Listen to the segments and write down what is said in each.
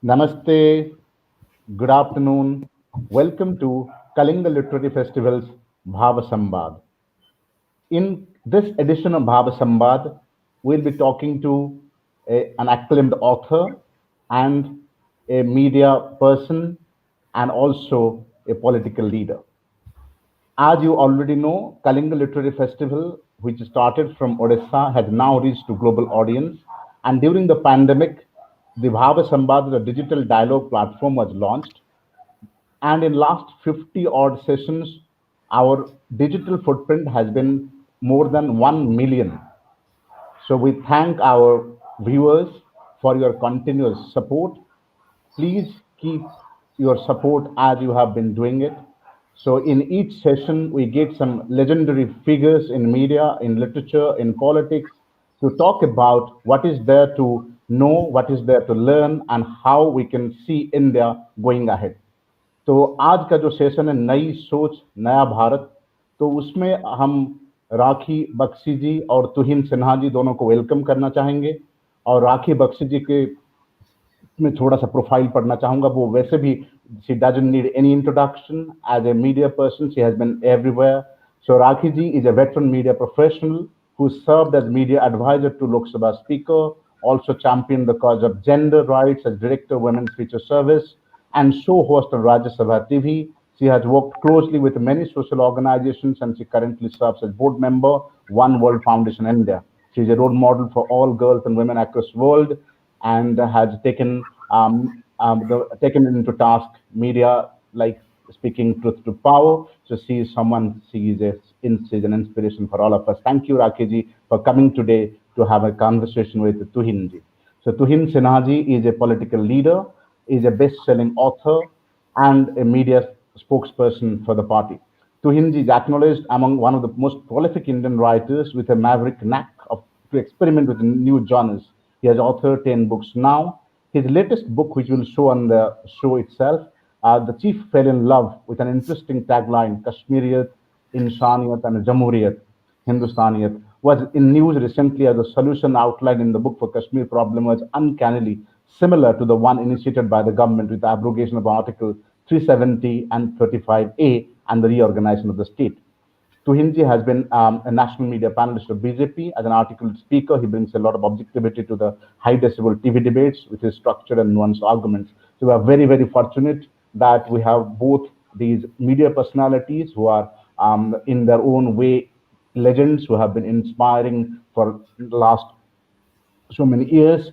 Namaste, good afternoon. Welcome to Kalinga Literary Festival's Bhava Samvad. In this edition of Bhava Samvad, we'll be talking to an acclaimed author and a media person and also a political leader. As you already know, Kalinga Literary Festival, which started from Odisha, has now reached to global audience. And during the pandemic, the Bhava Samvad, the digital dialogue platform, was launched. And in last 50 odd sessions, our digital footprint has been more than 1 million. So we thank our viewers for your continuous support. Please keep your support as you have been doing it. So in each session, we get some legendary figures in media, in literature, in politics to talk about what is there to know, what is there to learn, and how we can see India going ahead. तो आज का जो session है नई सोच नया भारत, तो उसमें हम राखी बख्शी जी और तुहिन सिन्हा जी दोनों को वेलकम करना चाहेंगे। और राखी बख्शी जी के में थोड़ा सा प्रोफाइल पढ़ना चाहूंगा। वो वैसे भी she doesn't need any introduction. As a media person, she has been everywhere. So Rakhi ji is a veteran media professional who served as media advisor to Lok Sabha Speaker, also championed the cause of gender rights as Director of Women's Feature Service and show host on Rajya Sabha TV. She has worked closely with many social organizations and she currently serves as board member, One World Foundation India. She is a role model for all girls and women across the world and has taken into task media like speaking truth to power. So she is someone, she's an inspiration for all of us. Thank you, Rakhi for coming today to have a conversation with Tuhin ji. So Tuhin Sinha ji is a political leader, is a best-selling author, and a media spokesperson for the party. Tuhinji is acknowledged among one of the most prolific Indian writers with a maverick knack to experiment with new genres. He has authored 10 books now. His latest book, which we'll show on the show itself, The Chief Fell in Love with an interesting tagline, Kashmiriyat, Insaniyat, and Jamhuriyat, Hindustaniyat, was in news recently as a solution outlined in the book for Kashmir problem was uncannily similar to the one initiated by the government with the abrogation of Article 370 and 35A and the reorganization of the state. Tuhinji has been a national media panelist of BJP. As an article speaker, he brings a lot of objectivity to the high decibel TV debates with his structured and nuanced arguments. So we are very, very fortunate that we have both these media personalities who are in their own way legends who have been inspiring for the last so many years.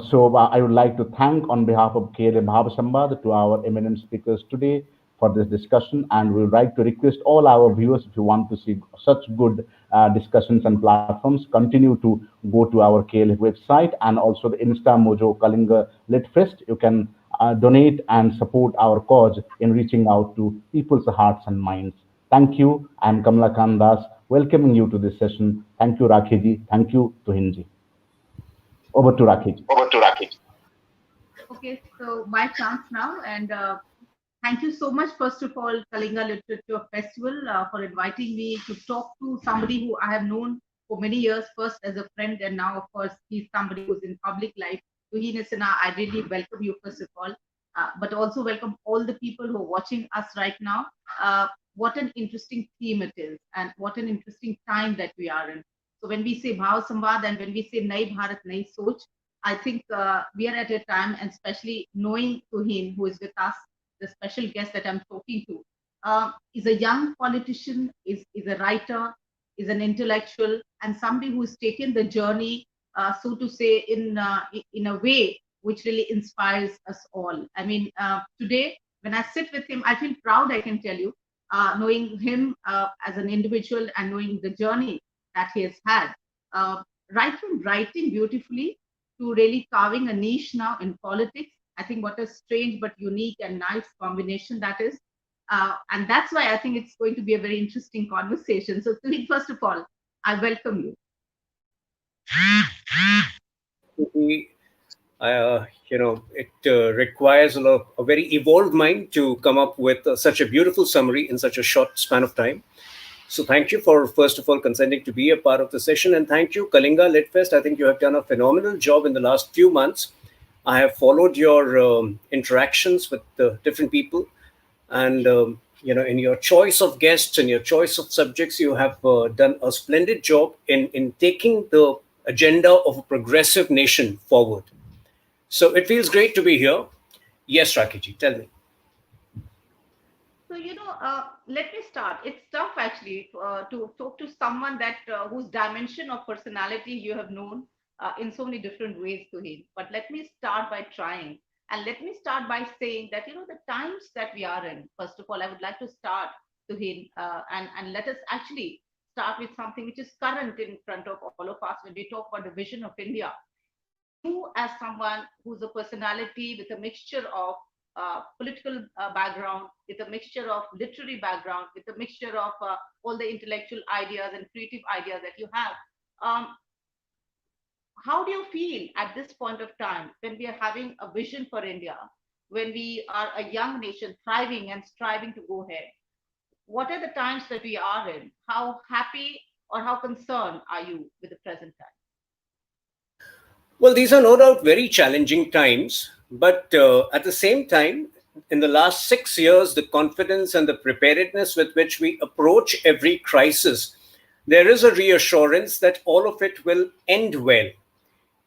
So I would like to thank on behalf of KLF Bhava Samvad to our eminent speakers today for this discussion. And we would like to request all our viewers, if you want to see such good discussions and platforms, continue to go to our KLF website and also the Insta Mojo Kalinga Lit Fest. You can donate and support our cause in reaching out to people's hearts and minds. Thank you. I'm Kamla Kandas, welcoming you to this session. Thank you, Rakhi. Thank you, Tuhinji. Over to Rakhi. Okay, so my chance now, and thank you so much, first of all, Kalinga Literature Festival, for inviting me to talk to somebody who I have known for many years, first as a friend, and now, of course, he's somebody who's in public life. Tuhin Sinha, I really welcome you, first of all, but also welcome all the people who are watching us right now. What an interesting theme it is, and what an interesting time that we are in. So when we say Bhava Samvad and when we say Nai Bharat, Nai Soch, I think we are at a time, and especially knowing Tuhin, who is with us, the special guest that I'm talking to, is a young politician, is a writer, is an intellectual, and somebody who's taken the journey, so to say, in a way which really inspires us all. I mean, today, when I sit with him, I feel proud, I can tell you, knowing him as an individual and knowing the journey that he has had. Right from writing beautifully to really carving a niche now in politics. I think what a strange but unique and nice combination that is. And that's why I think it's going to be a very interesting conversation. So, Tuhin, first of all, I welcome you. It requires a very evolved mind to come up with such a beautiful summary in such a short span of time. So thank you for, first of all, consenting to be a part of the session. And thank you, Kalinga Litfest. I think you have done a phenomenal job in the last few months I have followed your interactions with different people, and in your choice of guests and your choice of subjects, you have done a splendid job in taking the agenda of a progressive nation forward. So it feels great to be here. Yes, Rakiji, tell me. So, let me start. It's tough actually to talk to someone that whose dimension of personality you have known in so many different ways to him. But let me start by trying. And let me start by saying that, the times that we are in, first of all, I would like to start to him and let us actually start with something which is current in front of all of us when we talk about the vision of India. You as someone who's a personality with a mixture of political background, with a mixture of literary background, with a mixture of all the intellectual ideas and creative ideas that you have. Um, how do you feel at this point of time when we are having a vision for India, when we are a young nation thriving and striving to go ahead? What are the times that we are in? How happy or how concerned are you with the present time? Well, these are no doubt very challenging times, but at the same time, in the last 6 years, the confidence and the preparedness with which we approach every crisis, there is a reassurance that all of it will end well.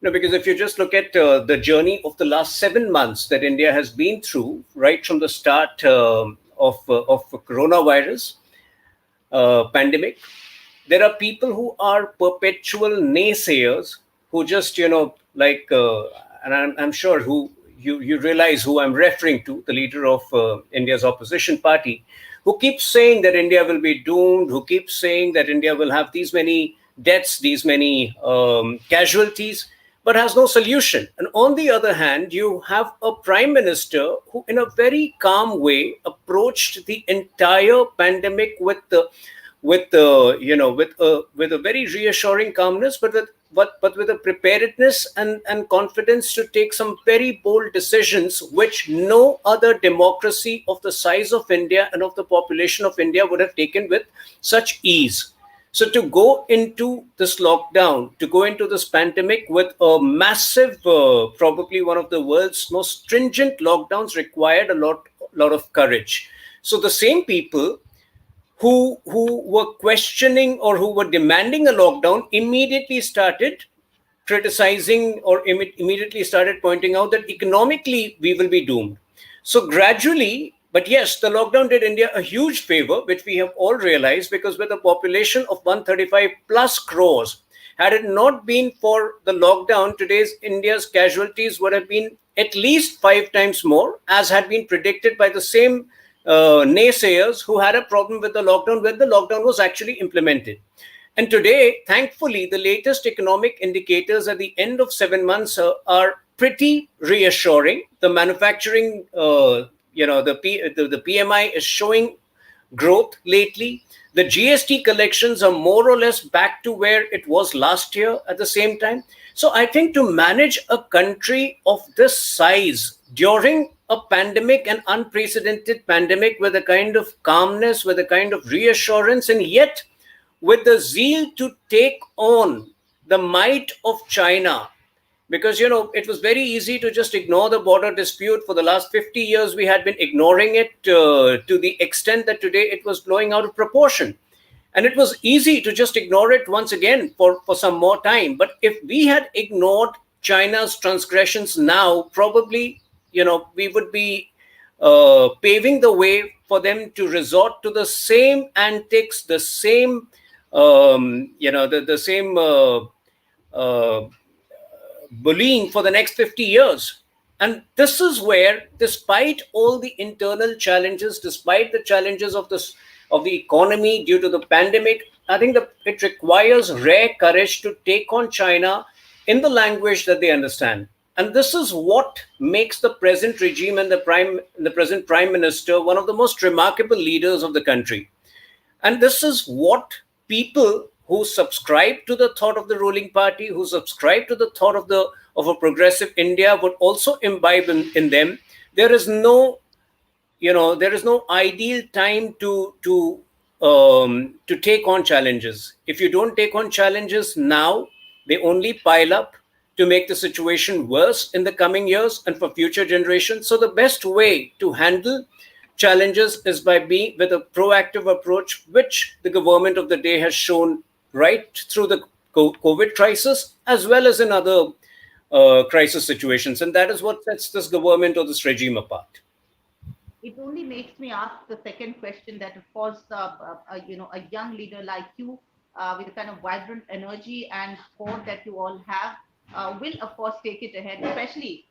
Because if you just look at the journey of the last 7 months that India has been through, right from the start of coronavirus pandemic, there are people who are perpetual naysayers who just and I'm sure who you realize who I'm referring to, the leader of India's opposition party, who keeps saying that India will be doomed, who keeps saying that India will have these many deaths, these many casualties, but has no solution. And on the other hand, you have a prime minister who in a very calm way approached the entire pandemic with a very reassuring calmness, but with a preparedness and confidence to take some very bold decisions which no other democracy of the size of India and of the population of India would have taken with such ease. So to go into this lockdown, to go into this pandemic with a massive, probably one of the world's most stringent lockdowns, required a lot of courage. So the same people who were questioning or who were demanding a lockdown immediately started criticizing or immediately started pointing out that economically we will be doomed. So gradually, but yes, the lockdown did India a huge favor, which we have all realized, because with a population of 135 plus crores, had it not been for the lockdown, today's India's casualties would have been at least 5 times more, as had been predicted by the same naysayers who had a problem with the lockdown when the lockdown was actually implemented. And today, thankfully, the latest economic indicators at the end of 7 months are pretty reassuring. The manufacturing, the PMI is showing growth lately. The GST collections are more or less back to where it was last year at the same time. So I think to manage a country of this size during a pandemic, an unprecedented pandemic, with a kind of calmness, with a kind of reassurance, and yet with the zeal to take on the might of China, because it was very easy to just ignore the border dispute. For the last 50 years we had been ignoring it to the extent that today it was blowing out of proportion, and it was easy to just ignore it once again for some more time. But if we had ignored China's transgressions now, probably we would be paving the way for them to resort to the same antics, the same the same uh, bullying for the next 50 years. And this is where, despite all the internal challenges, despite the challenges of the economy due to the pandemic, I think that it requires rare courage to take on China in the language that they understand. And this is what makes the present regime and the present prime minister one of the most remarkable leaders of the country. And this is what people who subscribe to the thought of the ruling party, who subscribe to the thought of a progressive India, would also imbibe in them. There is no, there is no ideal time to take on challenges. If you don't take on challenges now, they only pile up. to make the situation worse in the coming years and for future generations. So the best way to handle challenges is by being with a proactive approach, which the government of the day has shown right through the COVID crisis, as well as in other crisis situations. And that is what sets this government or this regime apart. It only makes me ask the second question that, of course, a young leader like you, with the kind of vibrant energy and thought that you all have, will of course take it ahead, especially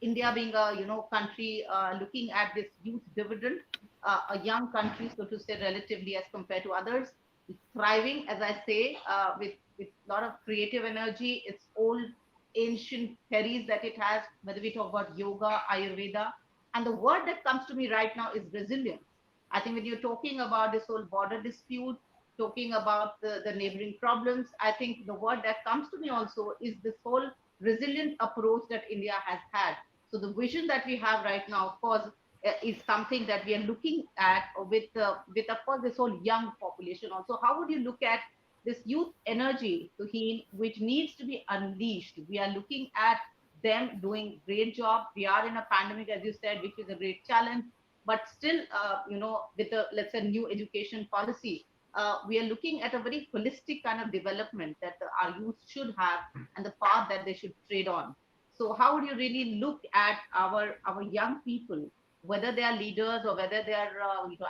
India being a country looking at this youth dividend, a young country, so to say, relatively as compared to others, thriving, as I say, with a lot of creative energy, its old ancient theories that it has, whether we talk about yoga, Ayurveda. And the word that comes to me right now is resilience. I think when you're talking about this whole border dispute, talking about the neighboring problems, I think the word that comes to me also is this whole resilient approach that India has had. So the vision that we have right now, of course, is something that we are looking at with of course this whole young population also. How would you look at this youth energy, Tuhin, which needs to be unleashed? We are looking at them doing great job. We are in a pandemic, as you said, which is a great challenge, but still, with a, let's say, new education policy, we are looking at a very holistic kind of development that our youth should have and the path that they should trade on. So how would you really look at our young people, whether they are leaders or whether they are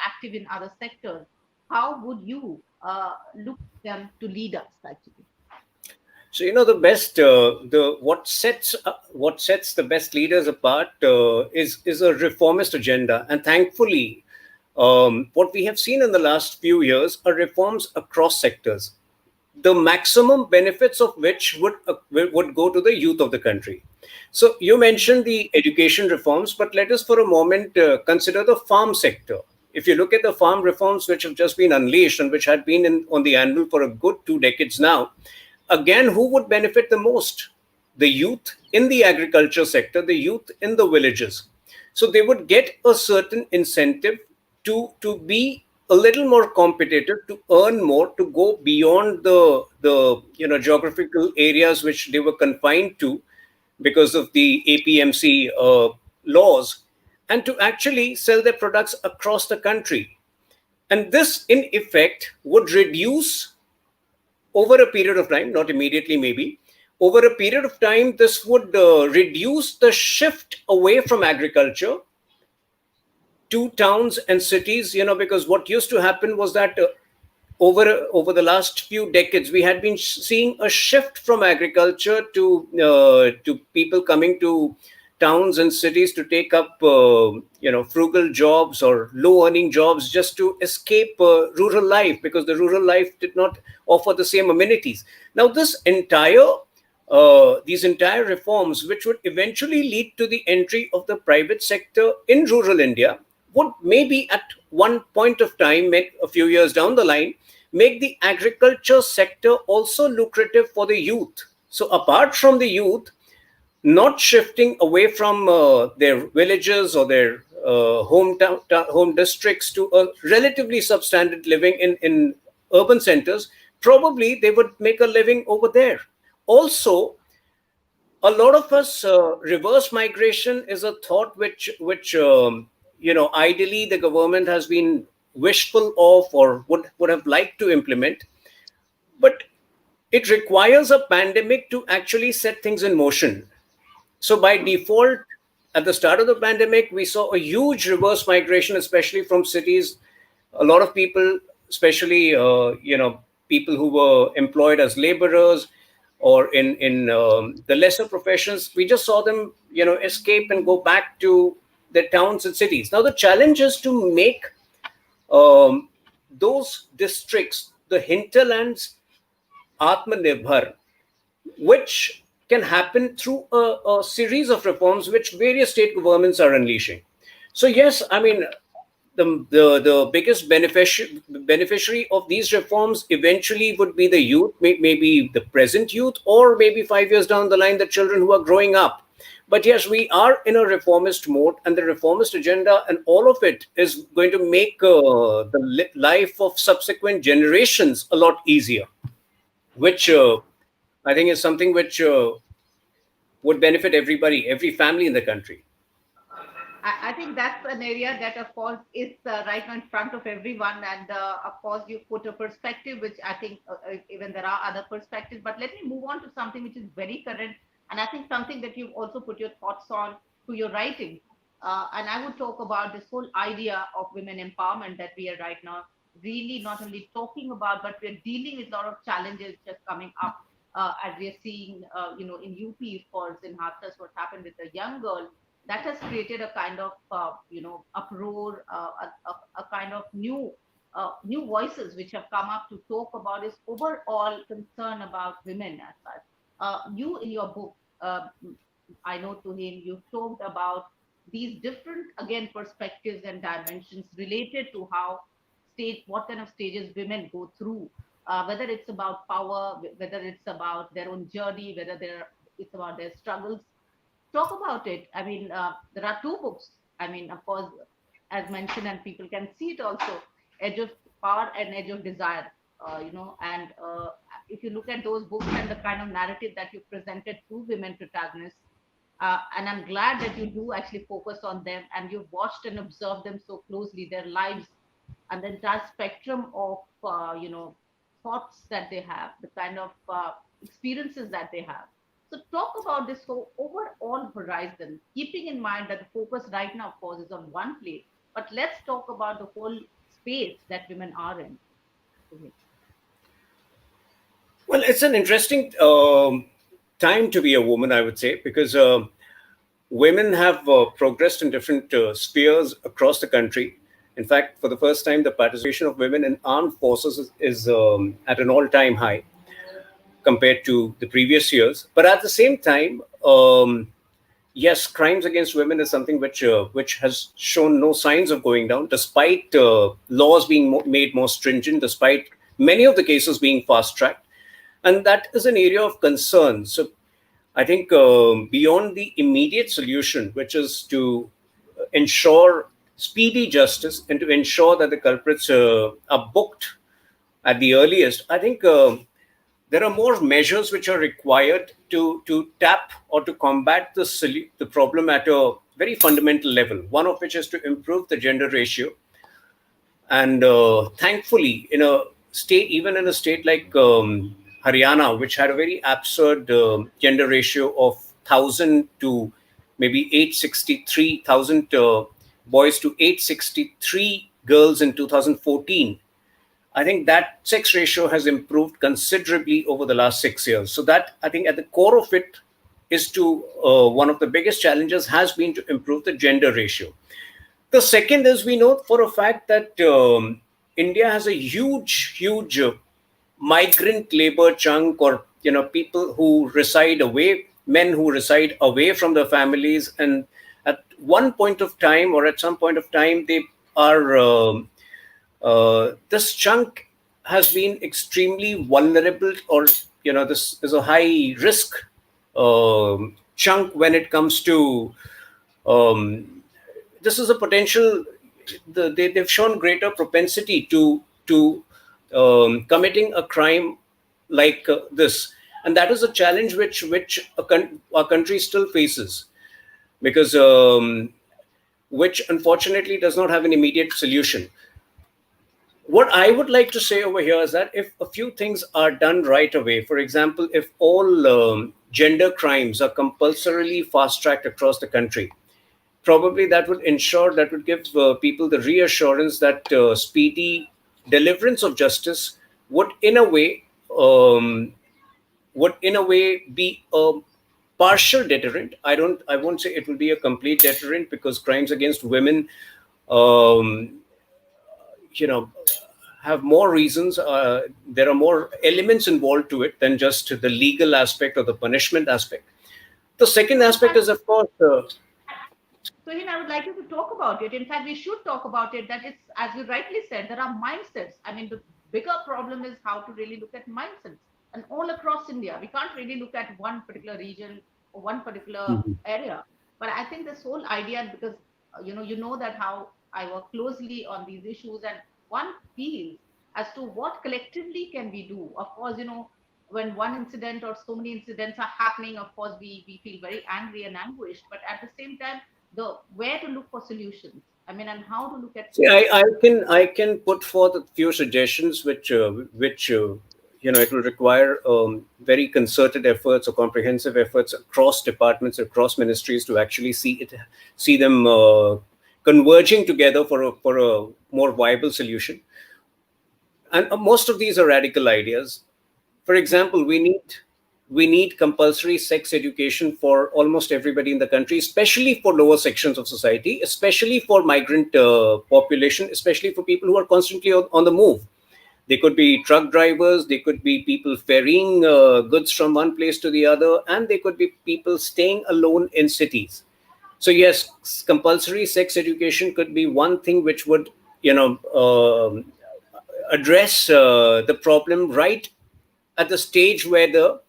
active in other sectors? How would you look them to lead us actually? So the best, the what sets the best leaders apart is a reformist agenda, and thankfully, what we have seen in the last few years are reforms across sectors, the maximum benefits of which would go to the youth of the country. So you mentioned the education reforms, but let us for a moment consider the farm sector. If you look at the farm reforms which have just been unleashed and which had been on the anvil for a good 2 decades now, again, who would benefit the most? The youth in the agriculture sector, the youth in the villages. So they would get a certain incentive to be a little more competitive, to earn more, to go beyond the geographical areas which they were confined to because of the APMC laws, and to actually sell their products across the country. And this, in effect, would reduce over a period of time, not immediately maybe, over a period of time, this would reduce the shift away from agriculture to towns and cities, because what used to happen was that over the last few decades, we had been seeing a shift from agriculture to people coming to towns and cities to take up frugal jobs or low earning jobs just to escape rural life, because the rural life did not offer the same amenities. Now these entire reforms, which would eventually lead to the entry of the private sector in rural India, would maybe at one point of time, a few years down the line, make the agriculture sector also lucrative for the youth. So apart from the youth not shifting away from their villages or their home districts to a relatively substandard living in urban centers, probably they would make a living over there. Also, a lot of us, reverse migration is a thought which ideally the government has been wishful of or would have liked to implement, but it requires a pandemic to actually set things in motion. So by default, at the start of the pandemic, we saw a huge reverse migration, especially from cities. A lot of people, especially people who were employed as laborers or in the lesser professions, we just saw them escape and go back to their towns and cities. Now the challenge is to make those districts, the hinterlands, Atmanirbhar, which can happen through a series of reforms which various state governments are unleashing. So yes, I mean, the biggest beneficiary of these reforms eventually would be the youth, maybe the present youth, or maybe 5 years down the line, the children who are growing up. But yes, we are in a reformist mode, and the reformist agenda and all of it is going to make the life of subsequent generations a lot easier, which I think is something which would benefit everybody, every family in the country. I think that's an area that, of course, is right now in front of everyone. And of course, you put a perspective, which I think even there are other perspectives. But let me move on to something which is very current. And I think something that you've also put your thoughts on through your writing. And I would talk about this whole idea of women empowerment that we are right now really not only talking about, but we're dealing with a lot of challenges just coming up. As we are seeing, in UP, of course, in Hathras, what happened with a young girl that has created a kind of uproar, a kind of new voices which have come up to talk about is overall concern about women as such. You in your book, I know, Tuhin, you've talked about these different, again, perspectives and dimensions related to how what kind of stages women go through, whether it's about power, whether it's about their own journey, whether it's about their struggles. Talk about it. I mean, there are two books. I mean, of course, as mentioned, and people can see it also, Edge of Power and Edge of Desire. And if you look at those books and the kind of narrative that you presented through women protagonists, and I'm glad that you do actually focus on them and you've watched and observed them so closely, their lives and the entire spectrum of thoughts that they have, the kind of experiences that they have. So talk about this whole overall horizon, keeping in mind that the focus right now, of course, is on one place. But let's talk about the whole space that women are in. Well, it's an interesting time to be a woman, I would say, because women have progressed in different spheres across the country. In fact, for the first time, the participation of women in armed forces is at an all-time high compared to the previous years. But at the same time, yes, crimes against women is something which has shown no signs of going down, despite laws being made more stringent, despite many of the cases being fast-tracked, and that is an area of concern. So I think beyond the immediate solution, which is to ensure speedy justice and to ensure that the culprits are booked at the earliest, I think there are more measures which are required to tap or to combat the problem at a very fundamental level. One of which is to improve the gender ratio, and thankfully, in a state, even in a state like Haryana, which had a very absurd gender ratio of 1,000 to maybe 863,000 boys to 863 girls in 2014. I think that sex ratio has improved considerably over the last 6 years. So that, I think, at the core of it is to one of the biggest challenges has been to improve the gender ratio. The second is, we know for a fact that India has a huge migrant labor chunk, or people who reside away, men who reside away from their families, and at one point of time or at some point of time they are. This chunk has been extremely vulnerable, or this is a high risk chunk when it comes to um, this is a potential. They've shown greater propensity to committing a crime like this, and that is a challenge which our country still faces, because which unfortunately does not have an immediate solution. What I would like to say over here is that if a few things are done right away, for example, if all gender crimes are compulsorily fast tracked across the country, probably that would ensure, that would give people the reassurance that speedy deliverance of justice would in a way um, be a partial deterrent. I won't say it will be a complete deterrent, because crimes against women um, you know have more reasons. There are more elements involved to it than just the legal aspect or the punishment aspect. The second In aspect fact, is, of course, Sohin, I would like you to talk about it. In fact, we should talk about it. That it's, as you rightly said, there are mindsets. I mean, the bigger problem is how to really look at mindsets. And all across India, we can't really look at one particular region or one particular area. But I think this whole idea, because you know that how I work closely on these issues, and one feels as to what collectively can we do. Of course, when one incident or so many incidents are happening, of course we feel very angry and anguished, but at the same time, the where to look for solutions, I mean, and how to look at See, solutions. I can put forth a few suggestions which it will require very concerted efforts or comprehensive efforts across departments, across ministries to actually see them converging together for a more viable solution. And most of these are radical ideas. For example, we need compulsory sex education for almost everybody in the country, especially for lower sections of society, especially for migrant population, especially for people who are constantly on the move. They could be truck drivers, they could be people ferrying goods from one place to the other, and they could be people staying alone in cities. So yes, compulsory sex education could be one thing which would address the problem right at the stage where the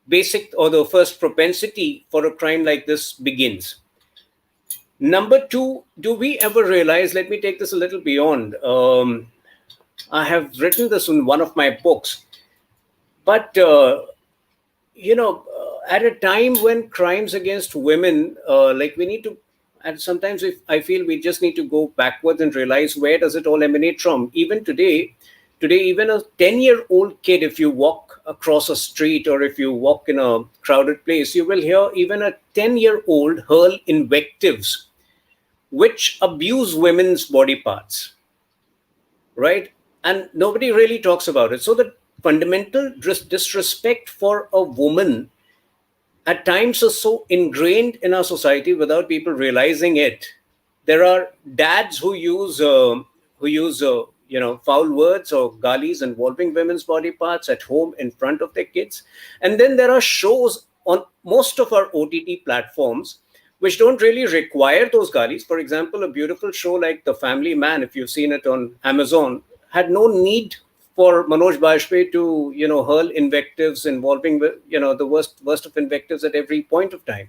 basic or the first propensity for a crime like this begins. Number two, do we ever realize? Let me take this a little beyond. I have written this in one of my books, but at a time when crimes against women, like we need to, and sometimes if I feel we just need to go backwards and realize where does it all emanate from. Even today, even a 10-year-old kid, if you walk across a street or if you walk in a crowded place, you will hear even a 10-year-old hurl invectives which abuse women's body parts, right? And nobody really talks about it. So the fundamental disrespect for a woman at times are so ingrained in our society without people realizing it. There are dads who use foul words or galis involving women's body parts at home in front of their kids, and then there are shows on most of our OTT platforms which don't really require those galis. For example, a beautiful show like The Family Man, if you've seen it on Amazon, had no need for Manoj Bajpayee to hurl invectives involving the worst of invectives at every point of time.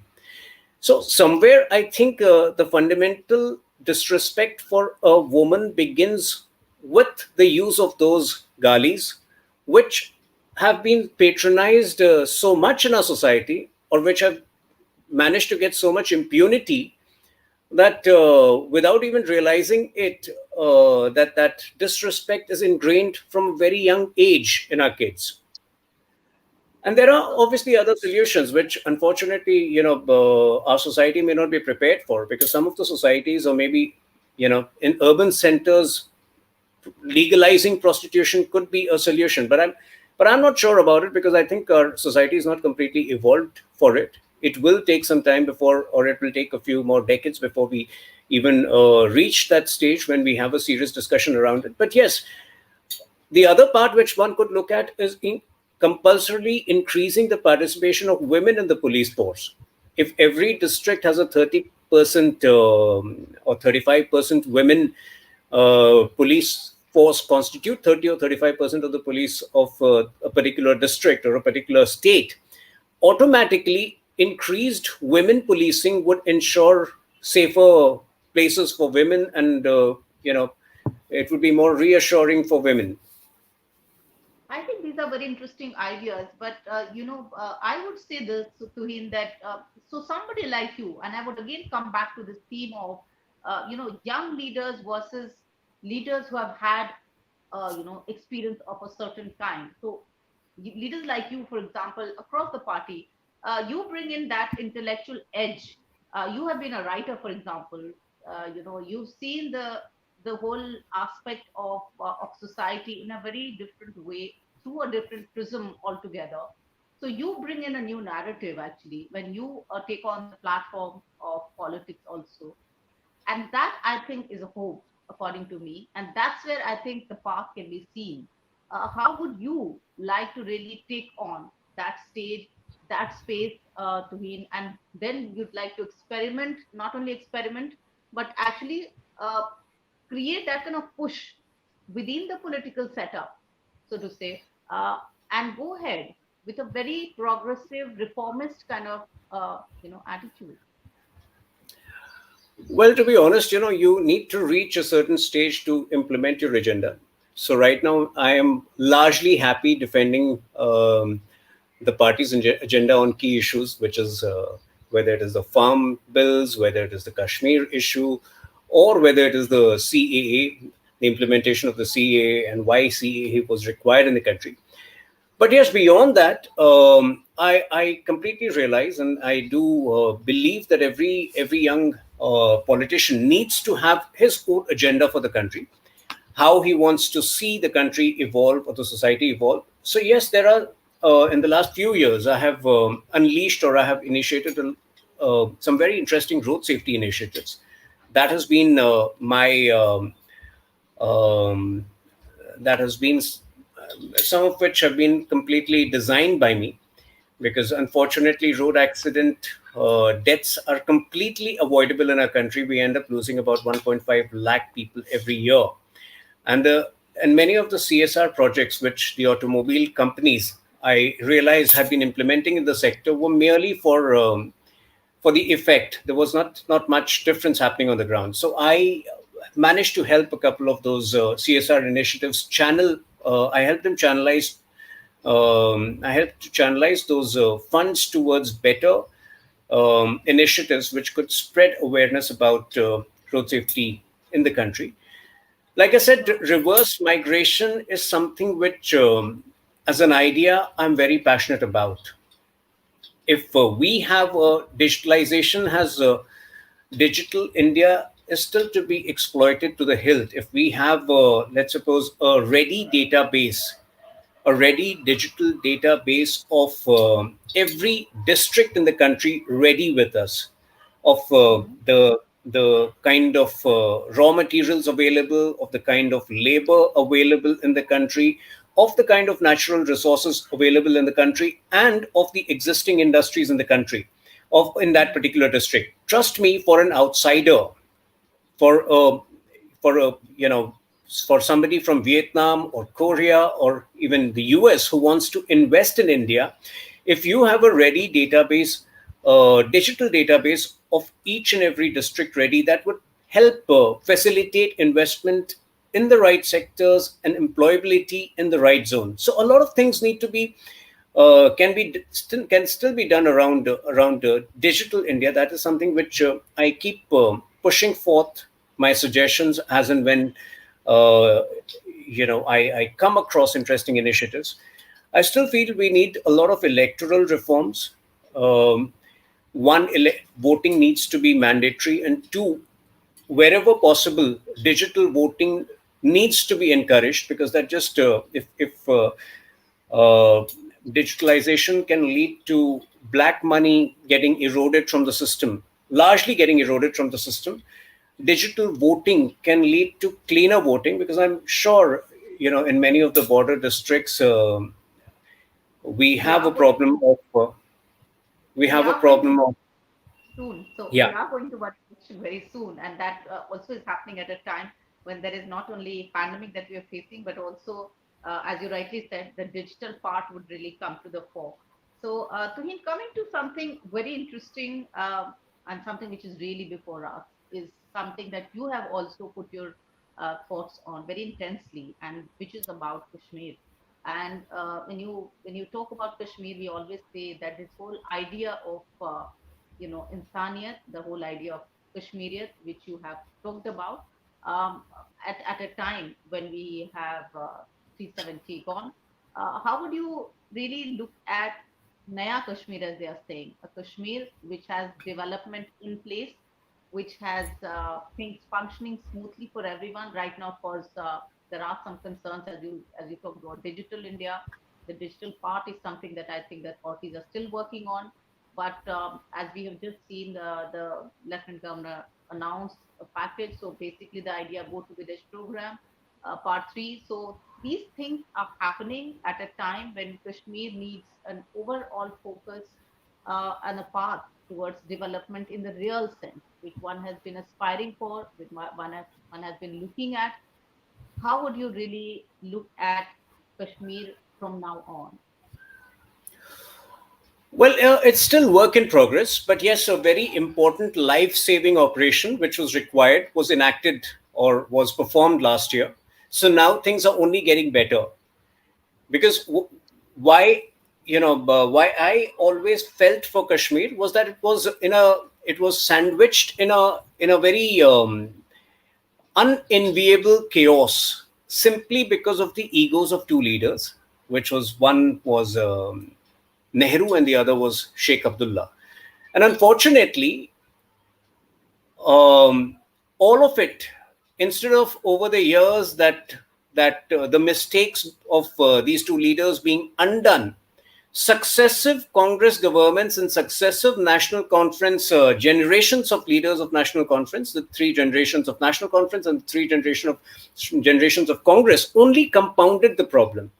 So somewhere I think the fundamental disrespect for a woman begins with the use of those galis, which have been patronized so much in our society, or which have managed to get so much impunity that without even realizing it, that disrespect is ingrained from a very young age in our kids. And there are obviously other solutions, which unfortunately, our society may not be prepared for, because some of the societies, or maybe, in urban centers, legalizing prostitution could be a solution. But I'm not sure about it, because I think our society is not completely evolved for it. It will take some time before, or it will take a few more decades before we even reach that stage when we have a serious discussion around it. But yes, the other part which one could look at is compulsorily increasing the participation of women in the police force. If every district has a 30% or 35% women police force constitute 30 or 35% of the police of a particular district or a particular state, automatically increased women policing would ensure safer places for women, and it would be more reassuring for women. I think these are very interesting ideas, but I would say this to him that so somebody like you, and I would again come back to this theme of young leaders versus leaders who have had experience of a certain kind. So leaders like you, for example, across the party, you bring in that intellectual edge. You have been a writer, for example. You've seen the whole aspect of society in a very different way, through a different prism altogether. So you bring in a new narrative actually when you take on the platform of politics also, and that I think is a hope, according to me, and that's where I think the path can be seen. How would you like to really take on that stage, that space, Tuhin, and then you'd like to experiment, not only experiment, but actually uh, create that kind of push within the political setup, so to say, and go ahead with a very progressive, reformist kind of attitude. Well, to be honest, you need to reach a certain stage to implement your agenda. So right now, I am largely happy defending the party's agenda on key issues, which is whether it is the farm bills, whether it is the Kashmir issue, or whether it is the CAA, the implementation of the CAA, and why CAA was required in the country. But yes, beyond that, I completely realize, and I do believe that every young politician needs to have his own agenda for the country, how he wants to see the country evolve or the society evolve. So yes, there are in the last few years I have unleashed, or I have initiated some very interesting road safety initiatives. That has been my um, that has been some of which have been completely designed by me, because unfortunately road accident deaths are completely avoidable in our country. We end up losing about 1.5 lakh people every year, and many of the CSR projects which the automobile companies, I realized, have been implementing in the sector were merely for the effect. There was not much difference happening on the ground. So I managed to help a couple of those CSR initiatives channel. I helped them channelize. I helped to channelize those funds towards better initiatives which could spread awareness about road safety in the country. Like I said, reverse migration is something which, as an idea, I'm very passionate about. If we have digitalization has digital India is still to be exploited to the hilt. If we have, let's suppose, a ready digital database of every district in the country ready with us, of the kind of raw materials available, of the kind of labor available in the country, of the kind of natural resources available in the country, and of the existing industries in the country, of in that particular district. Trust me, for an outsider, for a for a for somebody from Vietnam or Korea or even the US who wants to invest in India, if you have a ready database, digital database of each and every district ready, that would help facilitate investment in the right sectors and employability in the right zone. So a lot of things need to be can still be done around digital India. That is something which I keep pushing forth my suggestions as and when uh, I come across interesting initiatives. I still feel we need a lot of electoral reforms. Um, one, voting needs to be mandatory, and two, wherever possible, digital voting needs to be encouraged, because that just if uh, digitalization can lead to black money getting eroded from the system, largely getting eroded from the system. Digital voting can lead to cleaner voting, because I'm sure, in many of the border districts, we We have are a going problem to of we we have a are going to problem of soon. So we yeah. are going to one election very soon, and that also is happening at a time when there is not only pandemic that we are facing, but also, as you rightly said, the digital part would really come to the fore. So, Tuhin, coming to something very interesting and something which is really before us is something that you have also put your thoughts on very intensely, and which is about Kashmir. And when you talk about Kashmir, we always say that this whole idea of insaniyat, the whole idea of Kashmiriyat, which you have talked about, um, at a time when we have 370 gone. How would you really look at Naya Kashmir, as they are saying, a Kashmir which has development in place, which has things functioning smoothly for everyone? Right now, of course, there are some concerns, as you talked about digital India. The digital part is something that I think that authorities are still working on. But as we have just seen, the Lieutenant Governor announced a package. So basically, the idea go to Videsh program, part three. So these things are happening at a time when Kashmir needs an overall focus and a path towards development in the real sense, which one has been aspiring for, which one has been looking at. How would you really look at Kashmir from now on? Well, it's still work in progress, but yes, a very important life-saving operation which was required was enacted or was performed last year. So now things are only getting better. Because why, why I always felt for Kashmir was that it was sandwiched in a very unenviable chaos, simply because of the egos of two leaders, which was one was Nehru and the other was Sheikh Abdullah. And unfortunately, all of it, instead of over the years the mistakes of these two leaders being undone, successive Congress governments and successive National Conference generations of leaders of National Conference, the three generations of National Conference and three generations of Congress, only compounded the problem.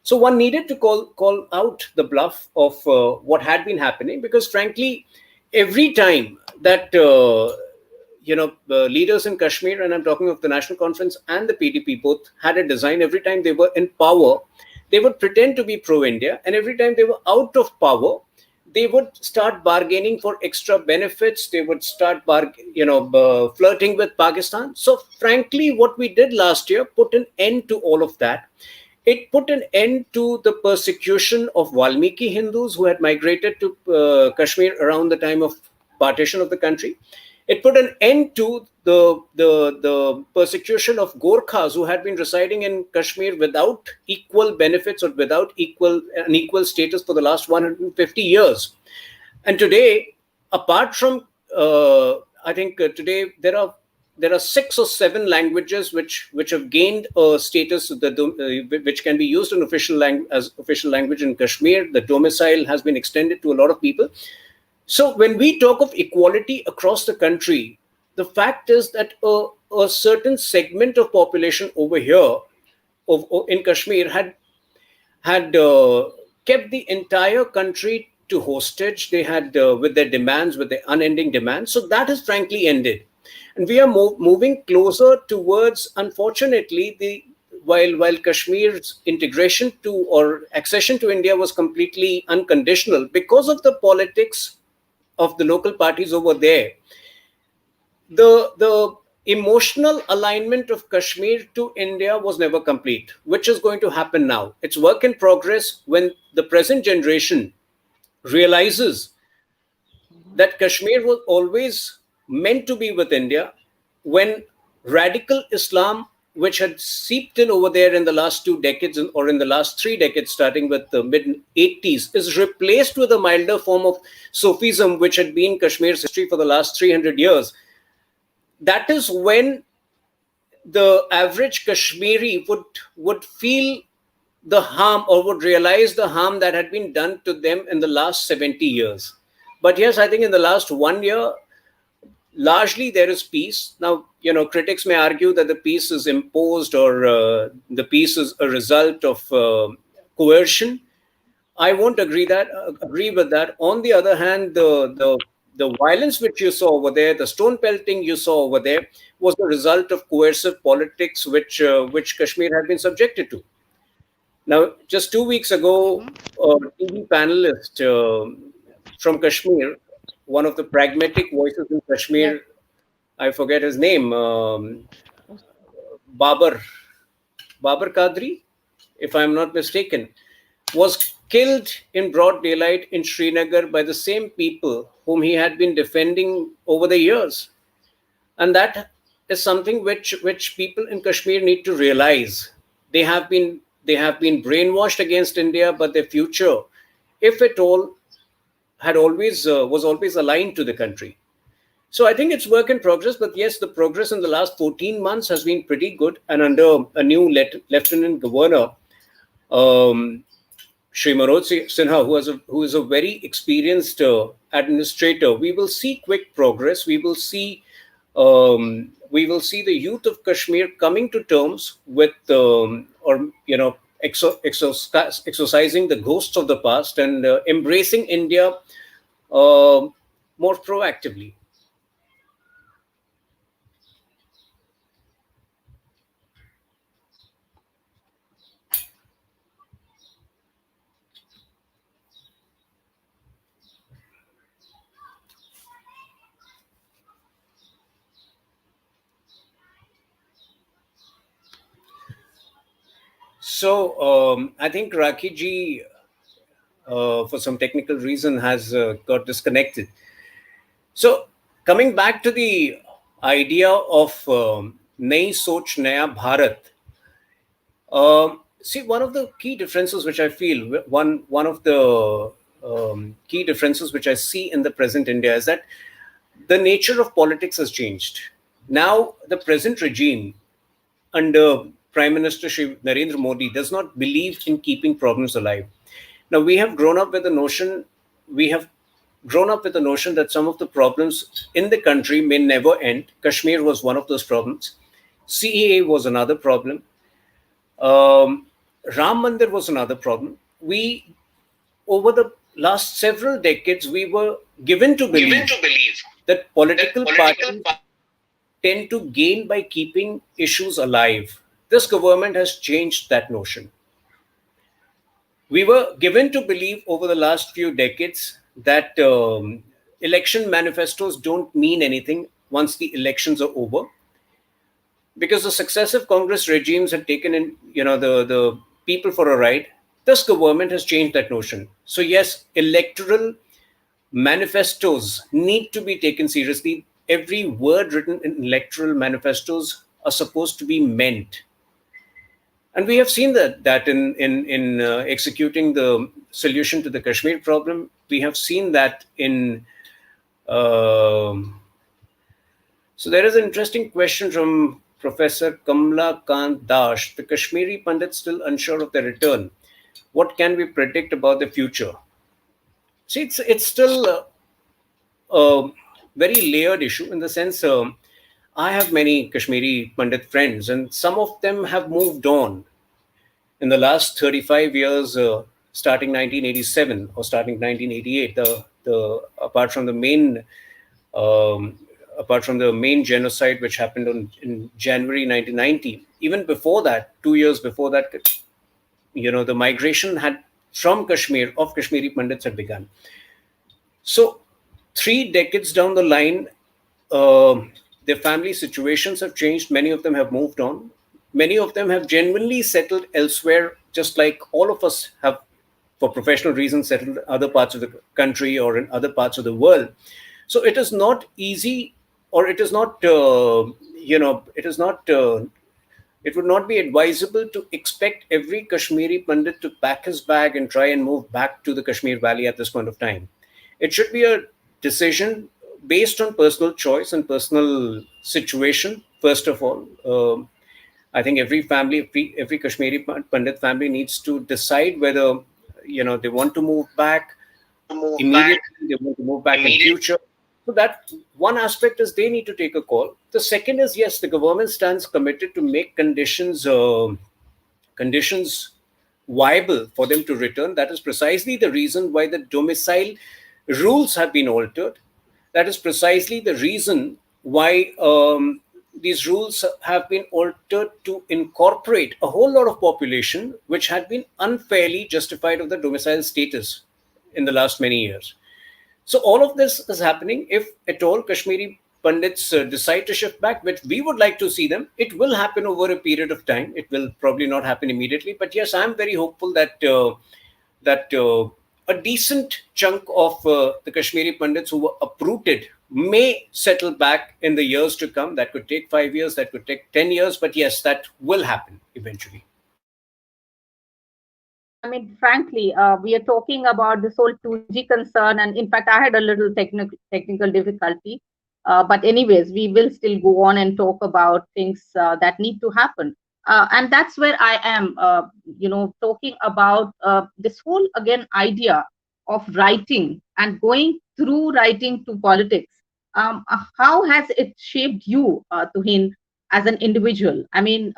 So one needed to call out the bluff of what had been happening, because frankly, every time that leaders in Kashmir, and I'm talking of the National Conference and the PDP, both had a design. Every time they were in power, they would pretend to be pro-India, and every time they were out of power, they would start bargaining for extra benefits. They would start flirting with Pakistan. So frankly, what we did last year put an end to all of that. It put an end to the persecution of Valmiki Hindus who had migrated to Kashmir around the time of partition of the country. It put an end to the persecution of Gorkhas who had been residing in Kashmir without equal benefits or without an equal status for the last 150 years. And today, apart from, I think today there are 6 or 7 languages which have gained a status which can be used in as official language in Kashmir. The domicile has been extended to a lot of people. So when we talk of equality across the country, the fact is that a certain segment of population over here in Kashmir had kept the entire country to hostage. They had with their demands, with their unending demands. So that has frankly ended, and we are moving closer towards, unfortunately, while Kashmir's integration to or accession to India was completely unconditional because of the politics of the local parties over there. The emotional alignment of Kashmir to India was never complete, which is going to happen now. It's work in progress when the present generation realizes that Kashmir was always meant to be with India, when radical Islam, which had seeped in over there in the last 2 decades or in the last 3 decades, starting with the mid 80s, is replaced with a milder form of Sufism, which had been Kashmir's history for the last 300 years. That is when the average Kashmiri would feel the harm, or would realize the harm that had been done to them in the last 70 years. But yes, I think in the last 1 year, largely there is peace. Now, critics may argue that the peace is imposed, or the peace is a result of coercion. I won't agree with that. On the other hand, the violence which you saw over there, the stone pelting you saw over there, was the result of coercive politics which Kashmir had been subjected to. Now, just 2 weeks ago, a TV panelist from Kashmir, one of the pragmatic voices in Yes. Kashmir, I forget his name, Babar, Babar Kadri, if I'm not mistaken, was killed in broad daylight in Srinagar by the same people whom he had been defending over the years. And that is something which people in Kashmir need to realize. They have been brainwashed against India, but their future, if at all, had always was always aligned to the country. So I think it's work in progress, but yes, the progress in the last 14 months has been pretty good. And under a new Lieutenant Governor, Shri Manoj Sinha, who is a very experienced administrator, we will see quick progress. We will see the youth of Kashmir coming to terms with, or exorcising the ghosts of the past, and embracing India more proactively. I think Rakhi ji, for some technical reason, has got disconnected. So, coming back to the idea of Nai Soch Naya Bharat, see, one of the key differences which I feel, one of the key differences which I see in the present India is that the nature of politics has changed. Now, the present regime under Prime Minister Shri Narendra Modi does not believe in keeping problems alive. Now, we have grown up with the notion, we have grown up with the notion that some of the problems in the country may never end. Kashmir was one of those problems. CEA was another problem. Um, Ram Mandir was another problem. Over the last several decades, we were given to believe that political parties tend to gain by keeping issues alive. This government has changed that notion. We were given to believe over the last few decades that election manifestos don't mean anything once the elections are over, because the successive Congress regimes had taken in, the people for a ride. This government has changed that notion. So yes, electoral manifestos need to be taken seriously. Every word written in electoral manifestos are supposed to be meant, and we have seen that in executing the solution to the Kashmir problem. We have seen that in. um so there is an interesting question from Professor Kamla Kant Dash. The Kashmiri Pandits still unsure of their return. What can we predict about the future? See, it's still a very layered issue in the sense, I have many Kashmiri Pandit friends, and some of them have moved on in the last 35 years, starting 1987 or starting 1988. The um, apart from the main genocide which happened in January 1990, even before that, 2 years before that, the migration had from Kashmir of Kashmiri Pandits had begun. So, 3 decades down the line, their family situations have changed. Many of them have moved on. Many of them have genuinely settled elsewhere, just like all of us have, for professional reasons, settled in other parts of the country or in other parts of the world. So it is not easy, or it is not, it would not be advisable to expect every Kashmiri Pandit to pack his bag and try and move back to the Kashmir Valley at this point of time. It should be a decision based on personal choice and personal situation, first of all. I think every family, every Kashmiri Pandit family needs to decide whether, they want to move back immediately, they want to move back in future. So that one aspect is they need to take a call. The second is, yes, the government stands committed to make conditions viable for them to return. That is precisely the reason why the domicile rules have been altered. That is precisely the reason why these rules have been altered to incorporate a whole lot of population which had been unfairly justified of the domicile status in the last many years. So all of this is happening. If at all Kashmiri Pandits decide to shift back, which we would like to see them, it will happen over a period of time. It will probably not happen immediately. But yes, I'm very hopeful that a decent chunk of the Kashmiri Pandits who were uprooted may settle back in the years to come. That could take 5 years, that could take 10 years. But yes, that will happen eventually. I mean, frankly, we are talking about this whole 2G concern, and in fact, I had a little technical difficulty. But anyways, we will still go on and talk about things that need to happen. And that's where I am, talking about this whole, again, idea of writing and going through writing to politics. How has it shaped you, Tuhin, as an individual? I mean,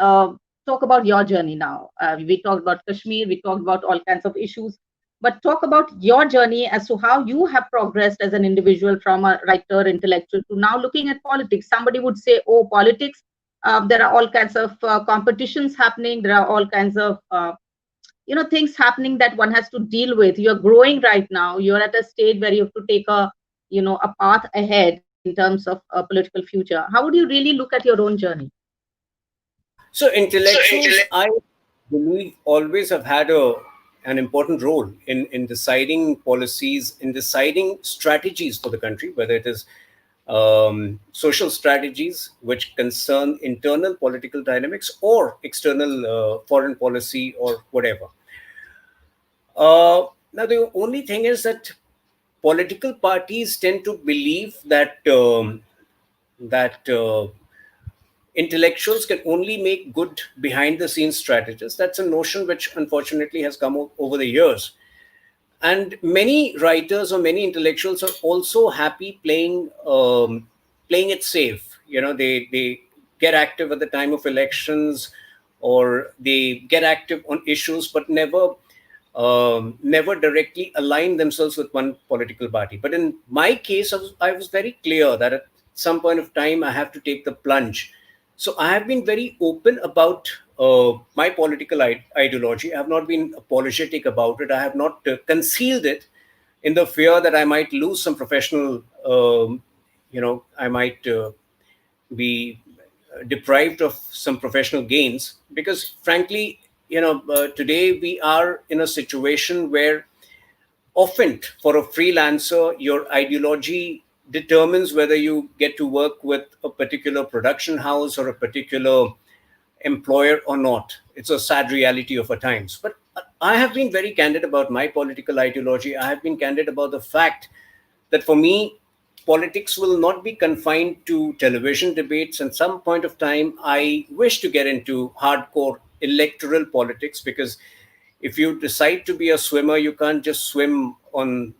talk about your journey now. We talked about Kashmir, we talked about all kinds of issues, but talk about your journey as to how you have progressed as an individual from a writer, intellectual to now looking at politics. Somebody would say, oh, politics, there are all kinds of competitions happening. There are all kinds of, things happening that one has to deal with. You're growing right now. You're at a stage where you have to take a path ahead in terms of a political future. How would you really look at your own journey? So intellectuals, believe always have had an important role in deciding policies, in deciding strategies for the country, whether it is social strategies which concern internal political dynamics or external foreign policy or whatever. Now, the only thing is that political parties tend to believe that intellectuals can only make good behind the scenes strategies. That's a notion which unfortunately has come over the years. And many writers or many intellectuals are also happy playing it safe. They get active at the time of elections, or they get active on issues, but never directly align themselves with one political party. But in my case, I was very clear that at some point of time I have to take the plunge. So I have been very open about my political ideology. I have not been apologetic about it. I have not concealed it in the fear that I might lose some professional, I might be deprived of some professional gains. Because frankly, today we are in a situation where often for a freelancer, your ideology determines whether you get to work with a particular production house or a particular employer or not. It's a sad reality of our times. But I have been very candid about my political ideology. I have been candid about the fact that for me, politics will not be confined to television debates. At some point of time, I wish to get into hardcore electoral politics, because if you decide to be a swimmer, you can't just swim in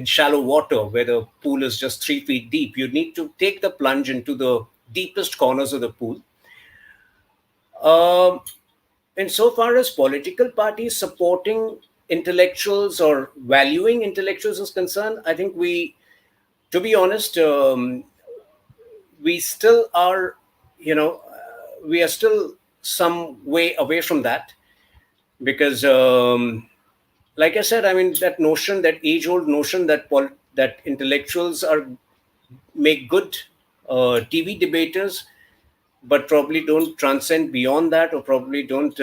shallow water where the pool is just 3 feet deep. You need to take the plunge into the deepest corners of the pool. Um, Insofar as political parties supporting intellectuals or valuing intellectuals is concerned, I think to be honest, we still are, we are still some way away from that. Because, like I said, I mean, that notion, that age-old notion that intellectuals make good TV debaters, but probably don't transcend beyond that, or probably don't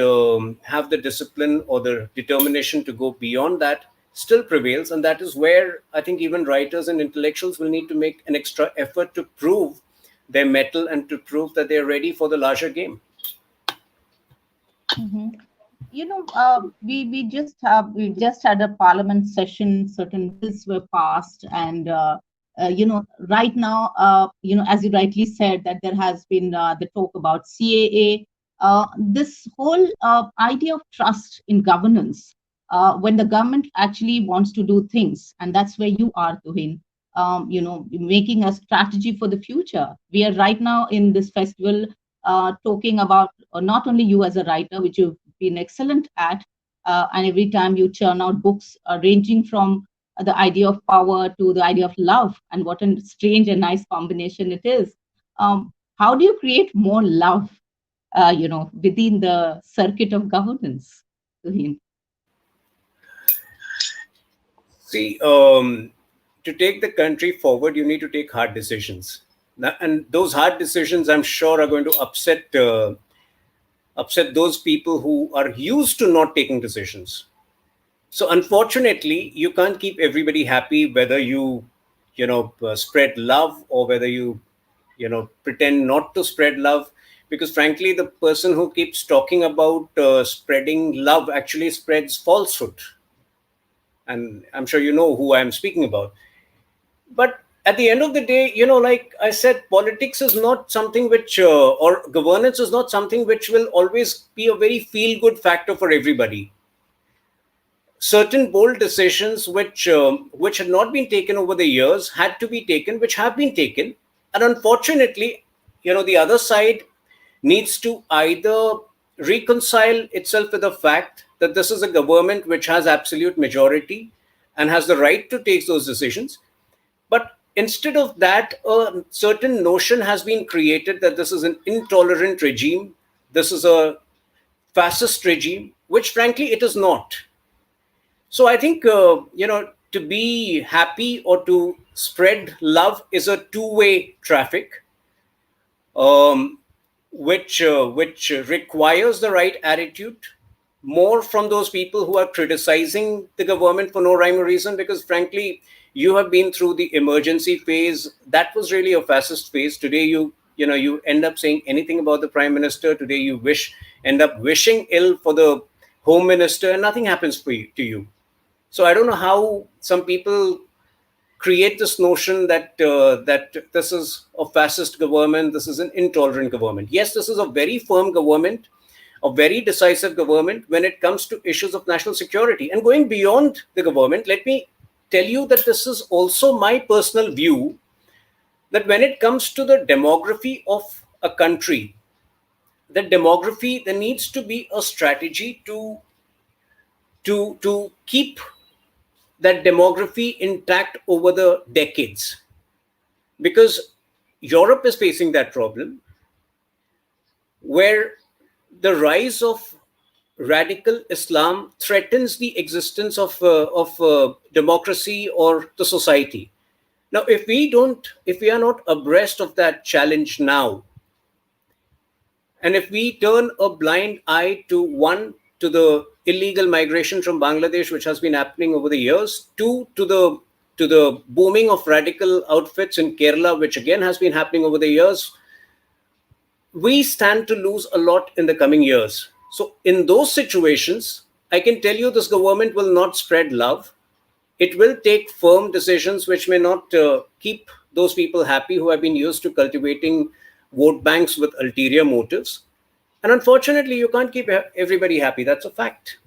have the discipline or the determination to go beyond that, still prevails. And that is where I think even writers and intellectuals will need to make an extra effort to prove their mettle and to prove that they're ready for the larger game. Mhm. We just had a parliament session. Certain bills were passed, and right now, as you rightly said, that there has been the talk about CAA. This whole idea of trust in governance, when the government actually wants to do things, and that's where you are, Tuhin. Making a strategy for the future. We are right now in this festival talking about not only you as a writer, which you've been excellent at, and every time you churn out books ranging from the idea of power to the idea of love, and what a strange and nice combination it is. How do you create more love, within the circuit of governance, Tuhin? See, to take the country forward, you need to take hard decisions. And those hard decisions, I'm sure, are going to upset those people who are used to not taking decisions. So unfortunately, you can't keep everybody happy, whether you spread love, or whether you pretend not to spread love. Because frankly, the person who keeps talking about spreading love actually spreads falsehood. And I'm sure you know who I'm speaking about. But at the end of the day, like I said, politics is not something which, or governance is not something which will always be a very feel good factor for everybody. Certain bold decisions which had not been taken over the years had to be taken, which have been taken. And unfortunately, the other side needs to either reconcile itself with the fact that this is a government which has absolute majority and has the right to take those decisions. But instead of that, a certain notion has been created that this is an intolerant regime, this is a fascist regime, which frankly it is not. So I think, to be happy or to spread love is a two-way traffic. Um, which requires the right attitude, more from those people who are criticizing the government for no rhyme or reason. Because frankly, you have been through the emergency phase. That was really a fascist phase. Today, you end up saying anything about the prime minister. Today, you end up wishing ill for the home minister, and nothing happens to you. So I don't know how some people create this notion that this is a fascist government, this is an intolerant government. Yes, this is a very firm government, a very decisive government when it comes to issues of national security. And going beyond the government, let me tell you that this is also my personal view, that when it comes to the demography of a country, the demography, there needs to be a strategy to keep that demography intact over the decades, because Europe is facing that problem where the rise of radical Islam threatens the existence of democracy or the society. Now, if we are not abreast of that challenge now, and if we turn a blind eye to the illegal migration from Bangladesh, which has been happening over the years, to the booming of radical outfits in Kerala, which again has been happening over the years, we stand to lose a lot in the coming years. So in those situations, I can tell you this government will not spread love. It will take firm decisions which may not keep those people happy who have been used to cultivating vote banks with ulterior motives. And unfortunately, you can't keep everybody happy. That's a fact.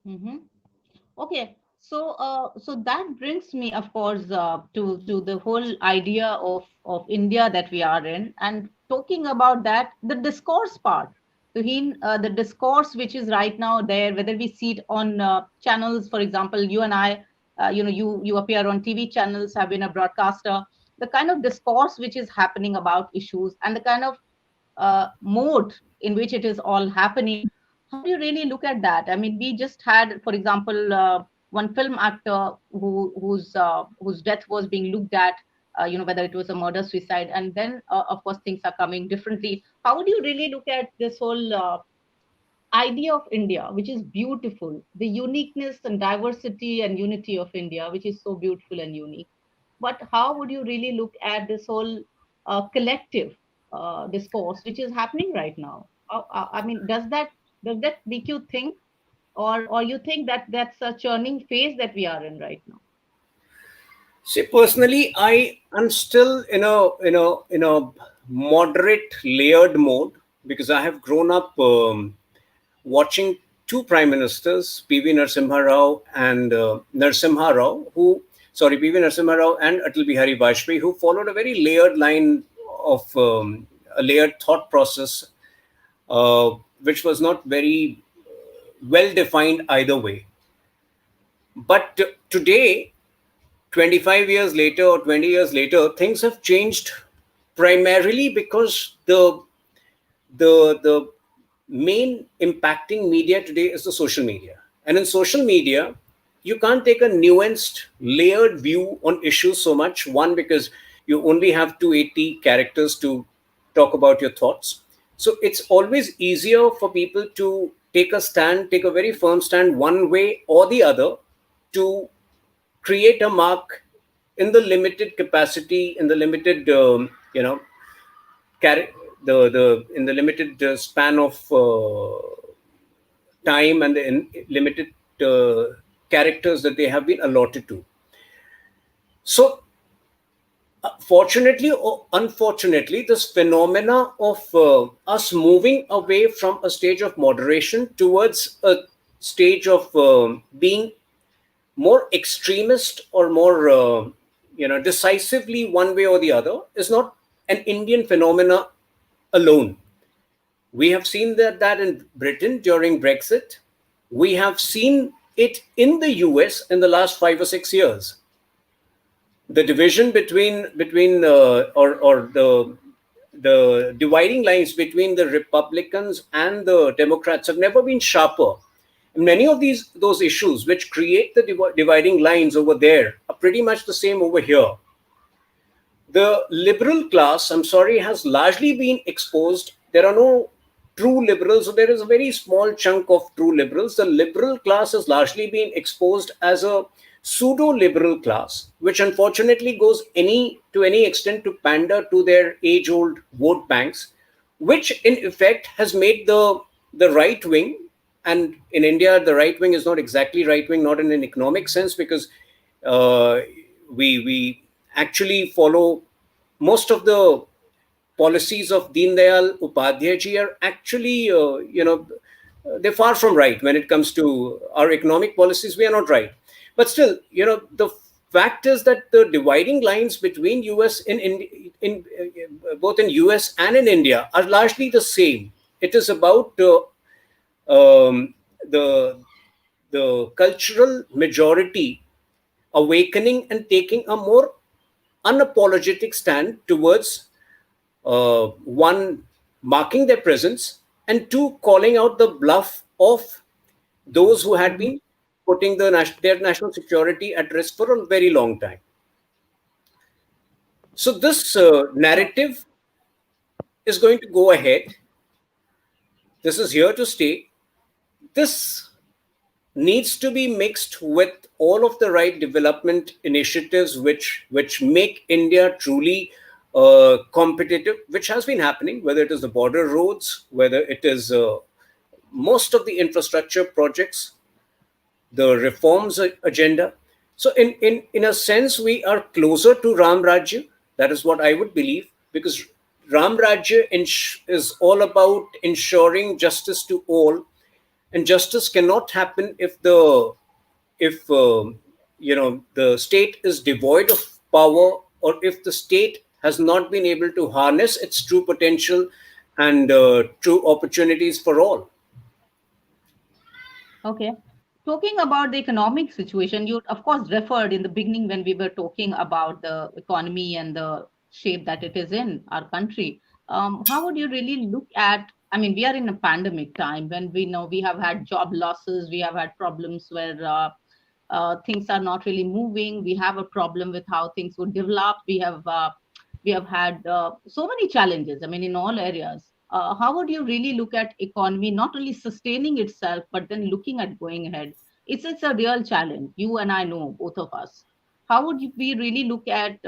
Mm-hmm. Okay, so that brings me, of course, to the whole idea of India that we are in, and talking about that, the discourse part. Tuhin, the discourse which is right now there, whether we see it on channels, for example, you and I, you appear on TV channels, have been a broadcaster. The kind of discourse which is happening about issues and the kind of mode in which it is all happening, how do you really look at that? I mean, we just had, for example, one film actor whose death was being looked at, whether it was a murder, suicide, and then, of course, things are coming differently. How do you really look at this whole idea of India, which is beautiful, the uniqueness and diversity and unity of India, which is so beautiful and unique? But how would you really look at this whole collective discourse which is happening right now? I mean, does that make you think, or you think that that's a churning phase that we are in right now? See, personally, I am still in a moderate layered mode, because I have grown up watching two prime ministers, PV Narasimha Rao and Narasimha Rao, PV Narasimha Rao and Atal Bihari Vajpayee, who followed a very layered line of a layered thought process, which was not very well defined either way. But today, 25 years later or 20 years later, things have changed primarily because the main impacting media today is the social media. And in social media, you can't take a nuanced, layered view on issues so much. One, because you only have 280 characters to talk about your thoughts. So it's always easier for people to take a stand, take a very firm stand one way or the other, to create a mark in the limited capacity, in the limited, in the limited span of time, and the limited characters that they have been allotted to. So, fortunately or unfortunately, this phenomena of us moving away from a stage of moderation towards a stage of being more extremist or more decisively one way or the other is not an Indian phenomena alone. We have seen that in Britain during Brexit. We have seen it in the US in the last 5 or 6 years. The division or the dividing lines between the Republicans and the Democrats have never been sharper. Many of those issues which create the dividing lines over there are pretty much the same over here. The liberal class, I'm sorry, has largely been exposed. There are no true liberals, so there is a very small chunk of true liberals. The liberal class has largely been exposed as a pseudo liberal class, which unfortunately goes to any extent to pander to their age old vote banks, which in effect has made the right wing, and in India the right wing is not exactly right wing, not in an economic sense, because uh, we actually follow most of the policies of Deen Dayal Upadhyay ji are actually, they're far from right when it comes to our economic policies. We are not right. But still, the fact is that the dividing lines between US in both in US and in India are largely the same. It is about um, the the cultural majority awakening and taking a more unapologetic stand towards one, marking their presence, and two, calling out the bluff of those who had Mhm. been putting their national security at risk for a very long time. So this Sure. narrative is going to go ahead. This is here to stay. This needs to be mixed with all of the right development initiatives which make India truly competitive, which has been happening, whether it is the border roads, whether it is most of the infrastructure projects, the reforms agenda. So in a sense, we are closer to Ram Rajya. That is what I would believe, because Ram Rajya is all about ensuring justice to all, and justice cannot happen if the state is devoid of power, or if the state has not been able to harness its true potential and true opportunities for all. Okay. Talking about the economic situation, you of course referred in the beginning when we were talking about the economy and the shape that it is in our country. How would you really look at? I mean, we are in a pandemic time when we know we have had job losses, we have had problems where things are not really moving. We have a problem with how things would develop. We have had so many challenges. I mean, in all areas. How would you really look at economy not only sustaining itself but then looking at going ahead? It's a real challenge. You and I know, both of us. How would we really look at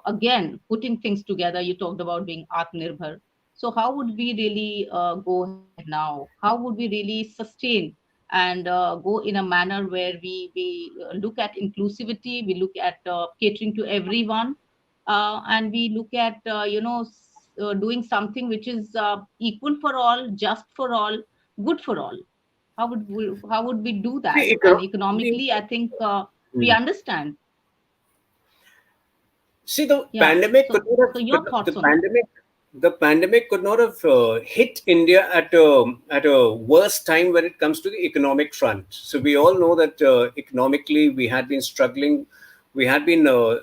again putting things together? You talked about being Atmanirbhar. So how would we really go ahead now? How would we really sustain and go in a manner where we look at inclusivity, we look at catering to everyone, and we look at doing something which is equal for all, just for all, good for all. How would we do that? See, And the, economically, I think we mm. understand. See, the Yeah. pandemic So could not have so your the thoughts on that? pandemic could not have hit India at a worse time when it comes to the economic front. So we all know that economically we had been struggling. We had been the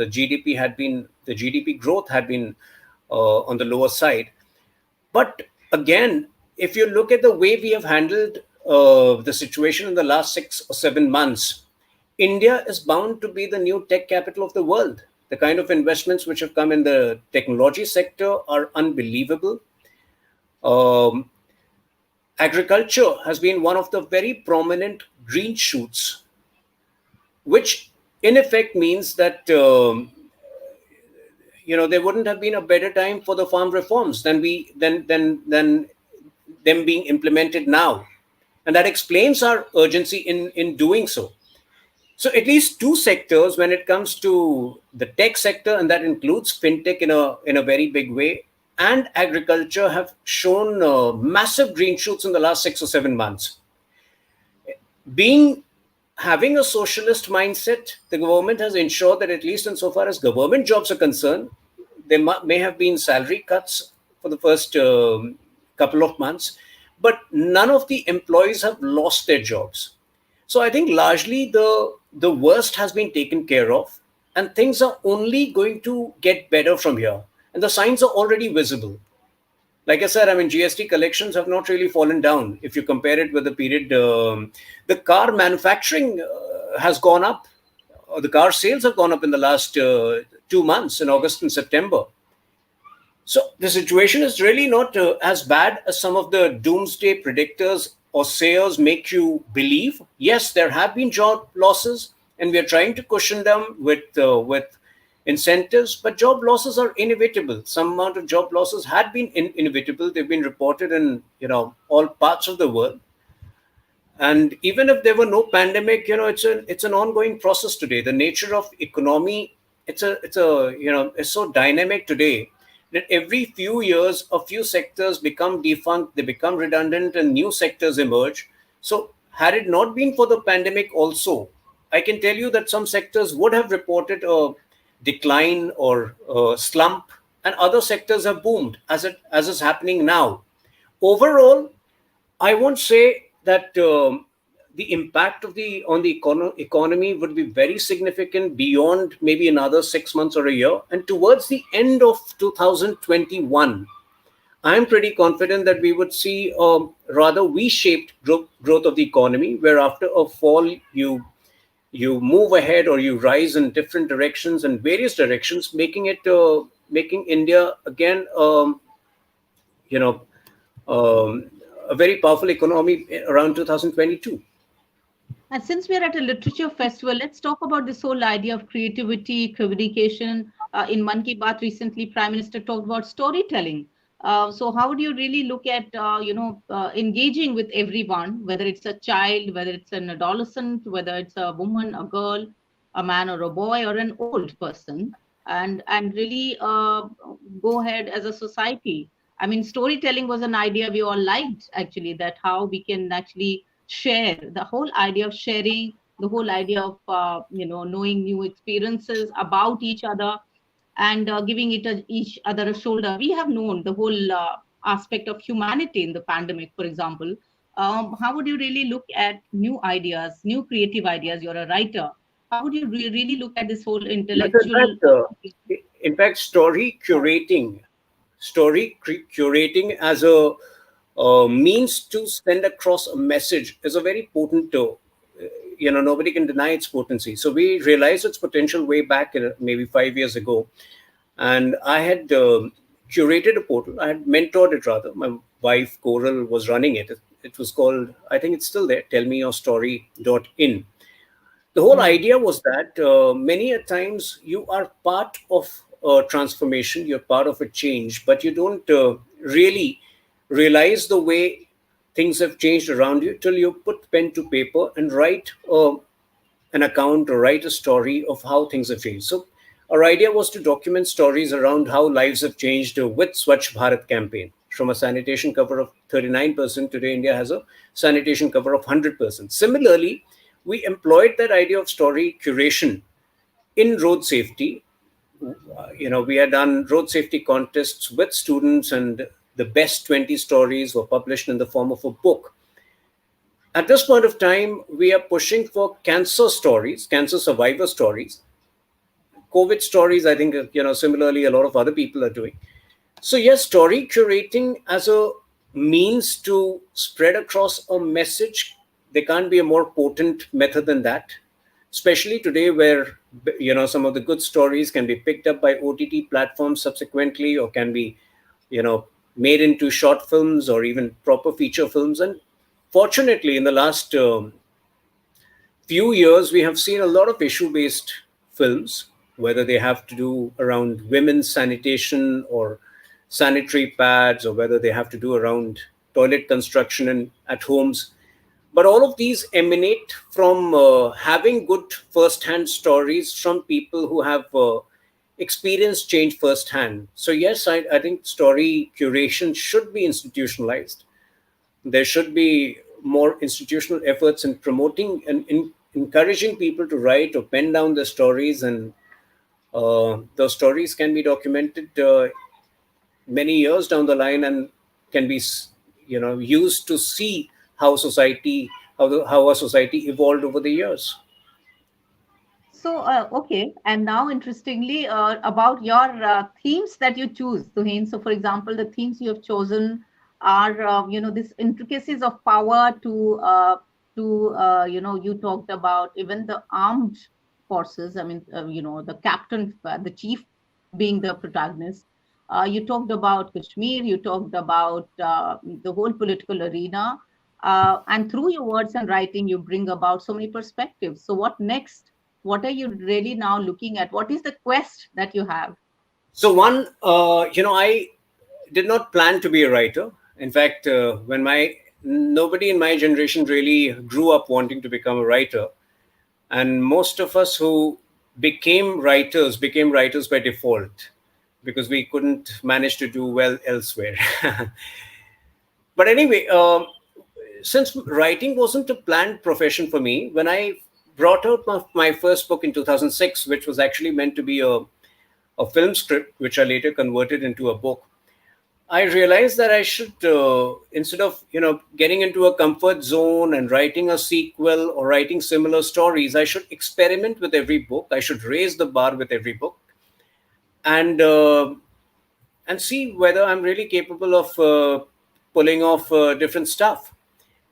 GDP growth had been on the lower side. But again, if you look at the way we have handled the situation in the last 6 or 7 months, India is bound to be the new tech capital of the world. The kind of investments which have come in the technology sector are unbelievable. Um, Agriculture has been one of the very prominent green shoots, which in effect means that there wouldn't have been a better time for the farm reforms than them being implemented now, and that explains our urgency in doing so. So at least two sectors when it comes to the tech sector, and that includes fintech in a very big way, and agriculture, have shown massive green shoots in the last 6 or 7 months. Being Having a socialist mindset, the government has ensured that at least insofar as government jobs are concerned, there may have been salary cuts for the first couple of months, but none of the employees have lost their jobs. So I think largely the worst has been taken care of, and things are only going to get better from here, and the signs are already visible. Like I said, I mean, GST collections have not really fallen down. If you compare it with the period, the car manufacturing has gone up. The car sales have gone up in the last 2 months, in August and September. So the situation is really not as bad as some of the doomsday predictors or sayers make you believe. Yes, there have been job losses, and we are trying to cushion them with incentives. But job losses are inevitable. Some amount of job losses had been inevitable. They've been reported in all parts of the world. And even if there were no pandemic, it's an ongoing process today. The nature of economy, it's so dynamic today that every few years a few sectors become defunct, they become redundant, and new sectors emerge. So had it not been for the pandemic also, I can tell you that some sectors would have reported a decline or a slump, and other sectors have boomed, as is happening now. Overall, I won't say that the impact of the on the economy would be very significant beyond maybe another 6 months or a year. And towards the end of 2021, I'm pretty confident that we would see a rather V-shaped growth of the economy, where after a fall you move ahead or you rise in different directions and various directions, making India again, you know um, a very powerful economy around 2022. And since we're at a literature festival, let's talk about this whole idea of creativity, communication. In Man Ki Baat recently, Prime Minister talked about storytelling. So how do you really look at, engaging with everyone, whether it's a child, whether it's an adolescent, whether it's a woman, a girl, a man or a boy or an old person, and really go ahead as a society. I mean, storytelling was an idea we all liked, actually, that how we can actually share, the whole idea of sharing, the whole idea of knowing new experiences about each other, and giving each other a shoulder. We have known the whole aspect of humanity in the pandemic, for example. How would you really look at new ideas, new creative ideas? You're a writer. How would you really look at this whole But intellectual? in fact, story curating as a means to send across a message is a very potent. Nobody can deny its potency. So we realized its potential way back maybe 5 years ago, and I had curated a portal. I had mentored it rather. My wife Coral was running it. It was called, I think it's still there, tellmeyourstory.in. The whole Hmm. idea was that many a times you are part of a transformation, you're part of a change, but you don't really realize the way things have changed around you till you put pen to paper and write an account or write a story of how things have changed. So our idea was to document stories around how lives have changed with Swachh Bharat campaign. From a sanitation cover of 39%, today India has a sanitation cover of 100%. Similarly, we employed that idea of story curation in road safety. We had done road safety contests with students, and the best 20 stories were published in the form of a book. At this point of time, we are pushing for cancer stories, cancer survivor stories, COVID stories. I think, similarly, a lot of other people are doing. So, yes, story curating as a means to spread across a message, there can't be a more potent method than that, especially today where, some of the good stories can be picked up by OTT platforms subsequently, or can be, made into short films or even proper feature films. And fortunately, in the last few years, we have seen a lot of issue based films, whether they have to do around women's sanitation or sanitary pads, or whether they have to do around toilet construction and at homes. But all of these emanate from having good first hand stories from people who have experienced change firsthand. So, yes, I think story curation should be institutionalized. There should be more institutional efforts in promoting and encouraging people to write or pen down their stories, and those stories can be documented many years down the line, and can be used to see how a society evolved over the years. So, okay. And now, interestingly, about your themes that you choose, Tuhin. So, for example, the themes you have chosen are, these intricacies of power you talked about even the armed forces. I mean, the captain, the chief being the protagonist. You talked about Kashmir, you talked about the whole political arena. And through your words and writing, you bring about so many perspectives. So, what next? What are you really now looking at? What is the quest that you have? So one, I did not plan to be a writer. In fact, when my nobody in my generation really grew up wanting to become a writer, and most of us who became writers by default because we couldn't manage to do well elsewhere. But anyway, since writing wasn't a planned profession for me, when I brought out my first book in 2006, which was actually meant to be a film script, which I later converted into a book, I realized that I should, instead of getting into a comfort zone and writing a sequel or writing similar stories, I should experiment with every book. I should raise the bar with every book, and see whether I'm really capable of pulling off different stuff.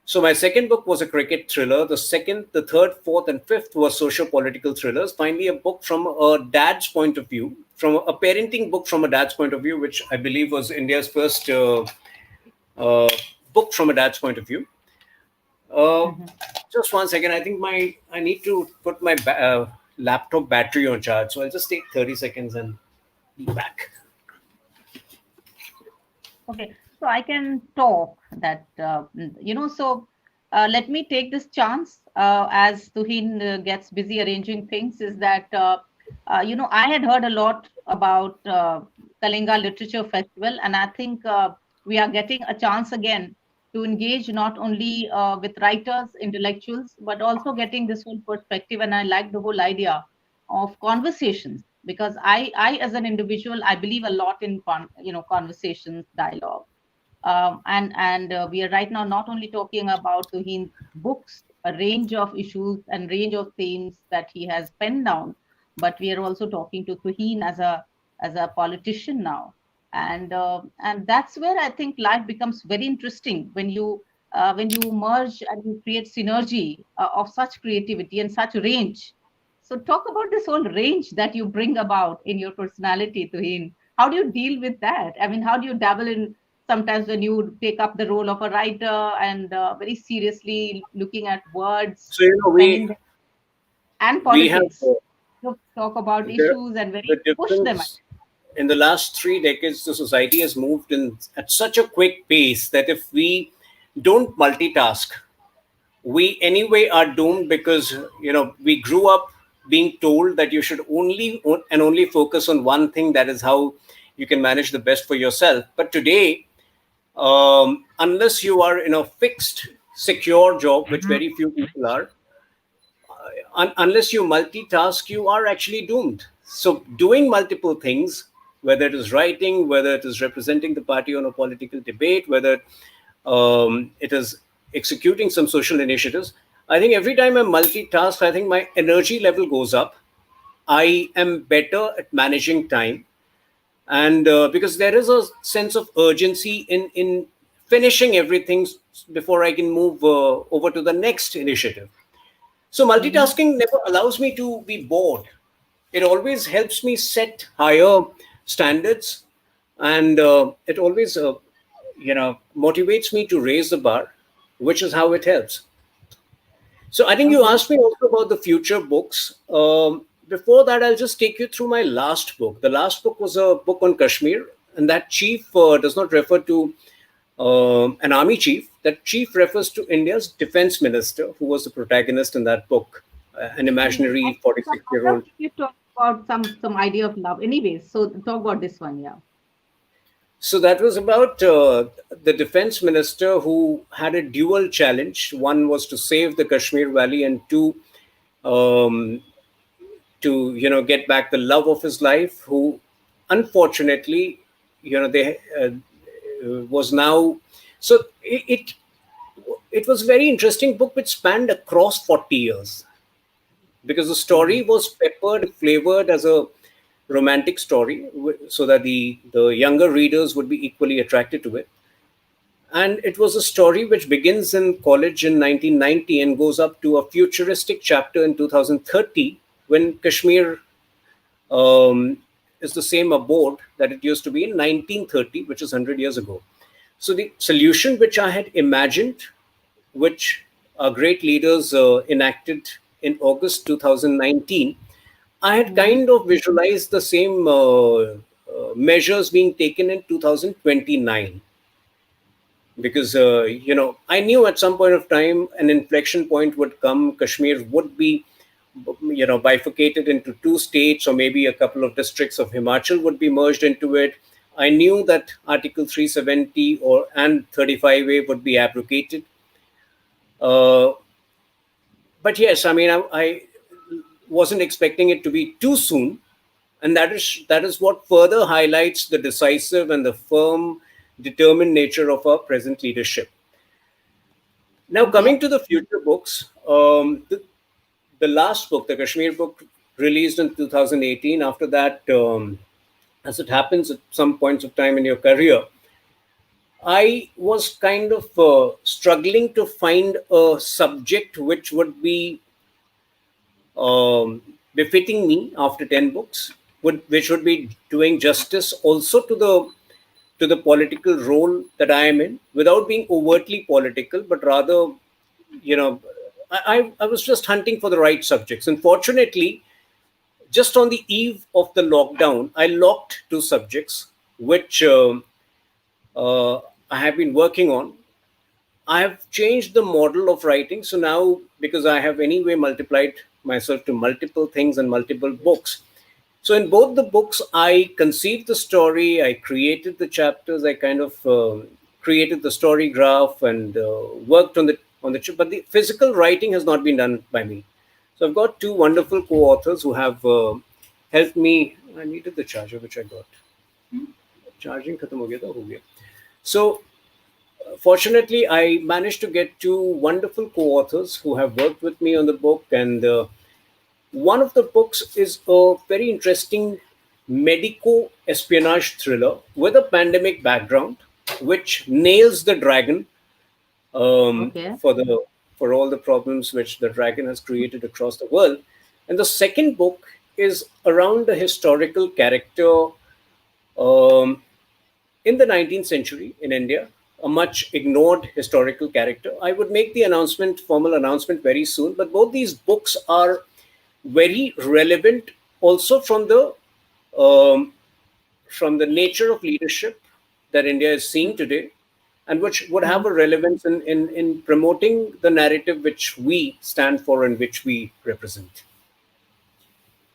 So my second book was a cricket thriller. The second, the third, fourth, and fifth were socio-political thrillers. Finally, a book from a dad's point of view, from a parenting book from a dad's point of view, which I believe was India's first uh, book from a dad's point of view. Uh, Mhm. just one second. I think I need to put my laptop battery on charge. So I'll just take 30 seconds and be back. Okay, so I can talk that, so let me take this chance as Tuhin gets busy arranging things. Is that, I had heard a lot about Kalinga Literature Festival, and I think we are getting a chance again to engage not only with writers, intellectuals, but also getting this whole perspective. And I like the whole idea of conversations because I as an individual, I believe a lot in conversations, dialogue, and we are right now not only talking about Tuhin's books, a range of issues and range of themes that he has penned down, but we are also talking to Tuhin as a politician now, and that's where I think life becomes very interesting when you merge and you create synergy of such creativity and such range. So talk about this whole range that you bring about in your personality, Tuhin. How do you deal with that? I mean, how do you dabble in sometimes when you take up the role of a writer and very seriously looking at words, So penning them, and we have politics? So talk about the issues and the very push them. difference in the last 3 decades. The society has moved in at such a quick pace that if we don't multitask, we anyway are doomed, because we grew up being told that you should only focus on one thing. That is how you can manage the best for yourself. But today, unless you are in a fixed secure job, which very few people are, unless you multitask, you are actually doomed. So, doing multiple things, whether it is writing, whether it is representing the party on a political debate, whether it is executing some social initiatives, I think every time I multitask, I think my energy level goes up. I am better at managing time, and because there is a sense of urgency in finishing everything before I can move over to the next initiative. So Mm-hmm. multitasking never allows me to be bored. It always helps me set higher standards, and it always, motivates me to raise the bar, which is how it helps. So I think you Okay. asked me also about the future books. Before that, I'll just take you through my last book. The last book was a book on Kashmir, and that chief does not refer to an army chief. That chief refers to India's defense minister, who was the protagonist in that book, an Mm. I imaginary think I love 46-year-old. that you talk about some idea of love. Anyways, so talk about this one, yeah. So that was about the defense minister who had a dual challenge. One was to save the Kashmir Valley, and two, um, to get back the love of his life, who unfortunately, they was now. So it was a very interesting book which spanned across 40 years. because the story was peppered, flavored as a romantic story, so that the younger readers would be equally attracted to it. And it was a story which begins in college in 1990 and goes up to a futuristic chapter in 2030, when Kashmir is the same abode that it used to be in 1930, which is 100 years ago. So the solution which I had imagined, which our great leaders enacted in August 2019, I had Mhm. kind of visualized the same measures being taken in 2029, because I knew at some point of time an inflection point would come. Kashmir would be bifurcated into two states, or maybe a couple of districts of Himachal would be merged into it. I knew that Article 370 and 35A would be abrogated. uh, but yes, I mean, I wasn't expecting it to be too soon, and that is what further highlights the decisive and the firm, determined nature of our present leadership. Now, Okay. coming to the future books, the last book, the Kashmir book, released in 2018. After that, as it happens at some points of time in your career, I was kind of struggling to find a subject which would be um, befitting me after 10 books, which would be doing justice also to the political role that I am in, without being overtly political, but rather, you know, I was just hunting for the right subjects. Unfortunately, just on the eve of the lockdown, I locked two subjects which uh, I have been working on. I have changed the model of writing. So now, because I have anyway multiplied myself to multiple things and multiple books, so in both the books, I conceived the story, I created the chapters, I kind of created the story graph, and worked on the but the physical writing has not been done by me. So I've got two wonderful co-authors who have helped me. I needed the charger, which I got. Charging khatam ho gaya tha, ho gaya. So fortunately, I managed to get two wonderful co-authors who have worked with me on the book, and one of the books is a very interesting medico espionage thriller with a pandemic background, which nails the dragon, Okay. for all the problems which the dragon has created across the world. And the second book is around a historical character um, in the 19th century in India, a much ignored historical character. I would make the formal announcement very soon, but both these books are very relevant also um, from the nature of leadership that India is seeing today, and which would have Mhm. a relevance in promoting the narrative which we stand for and which we represent.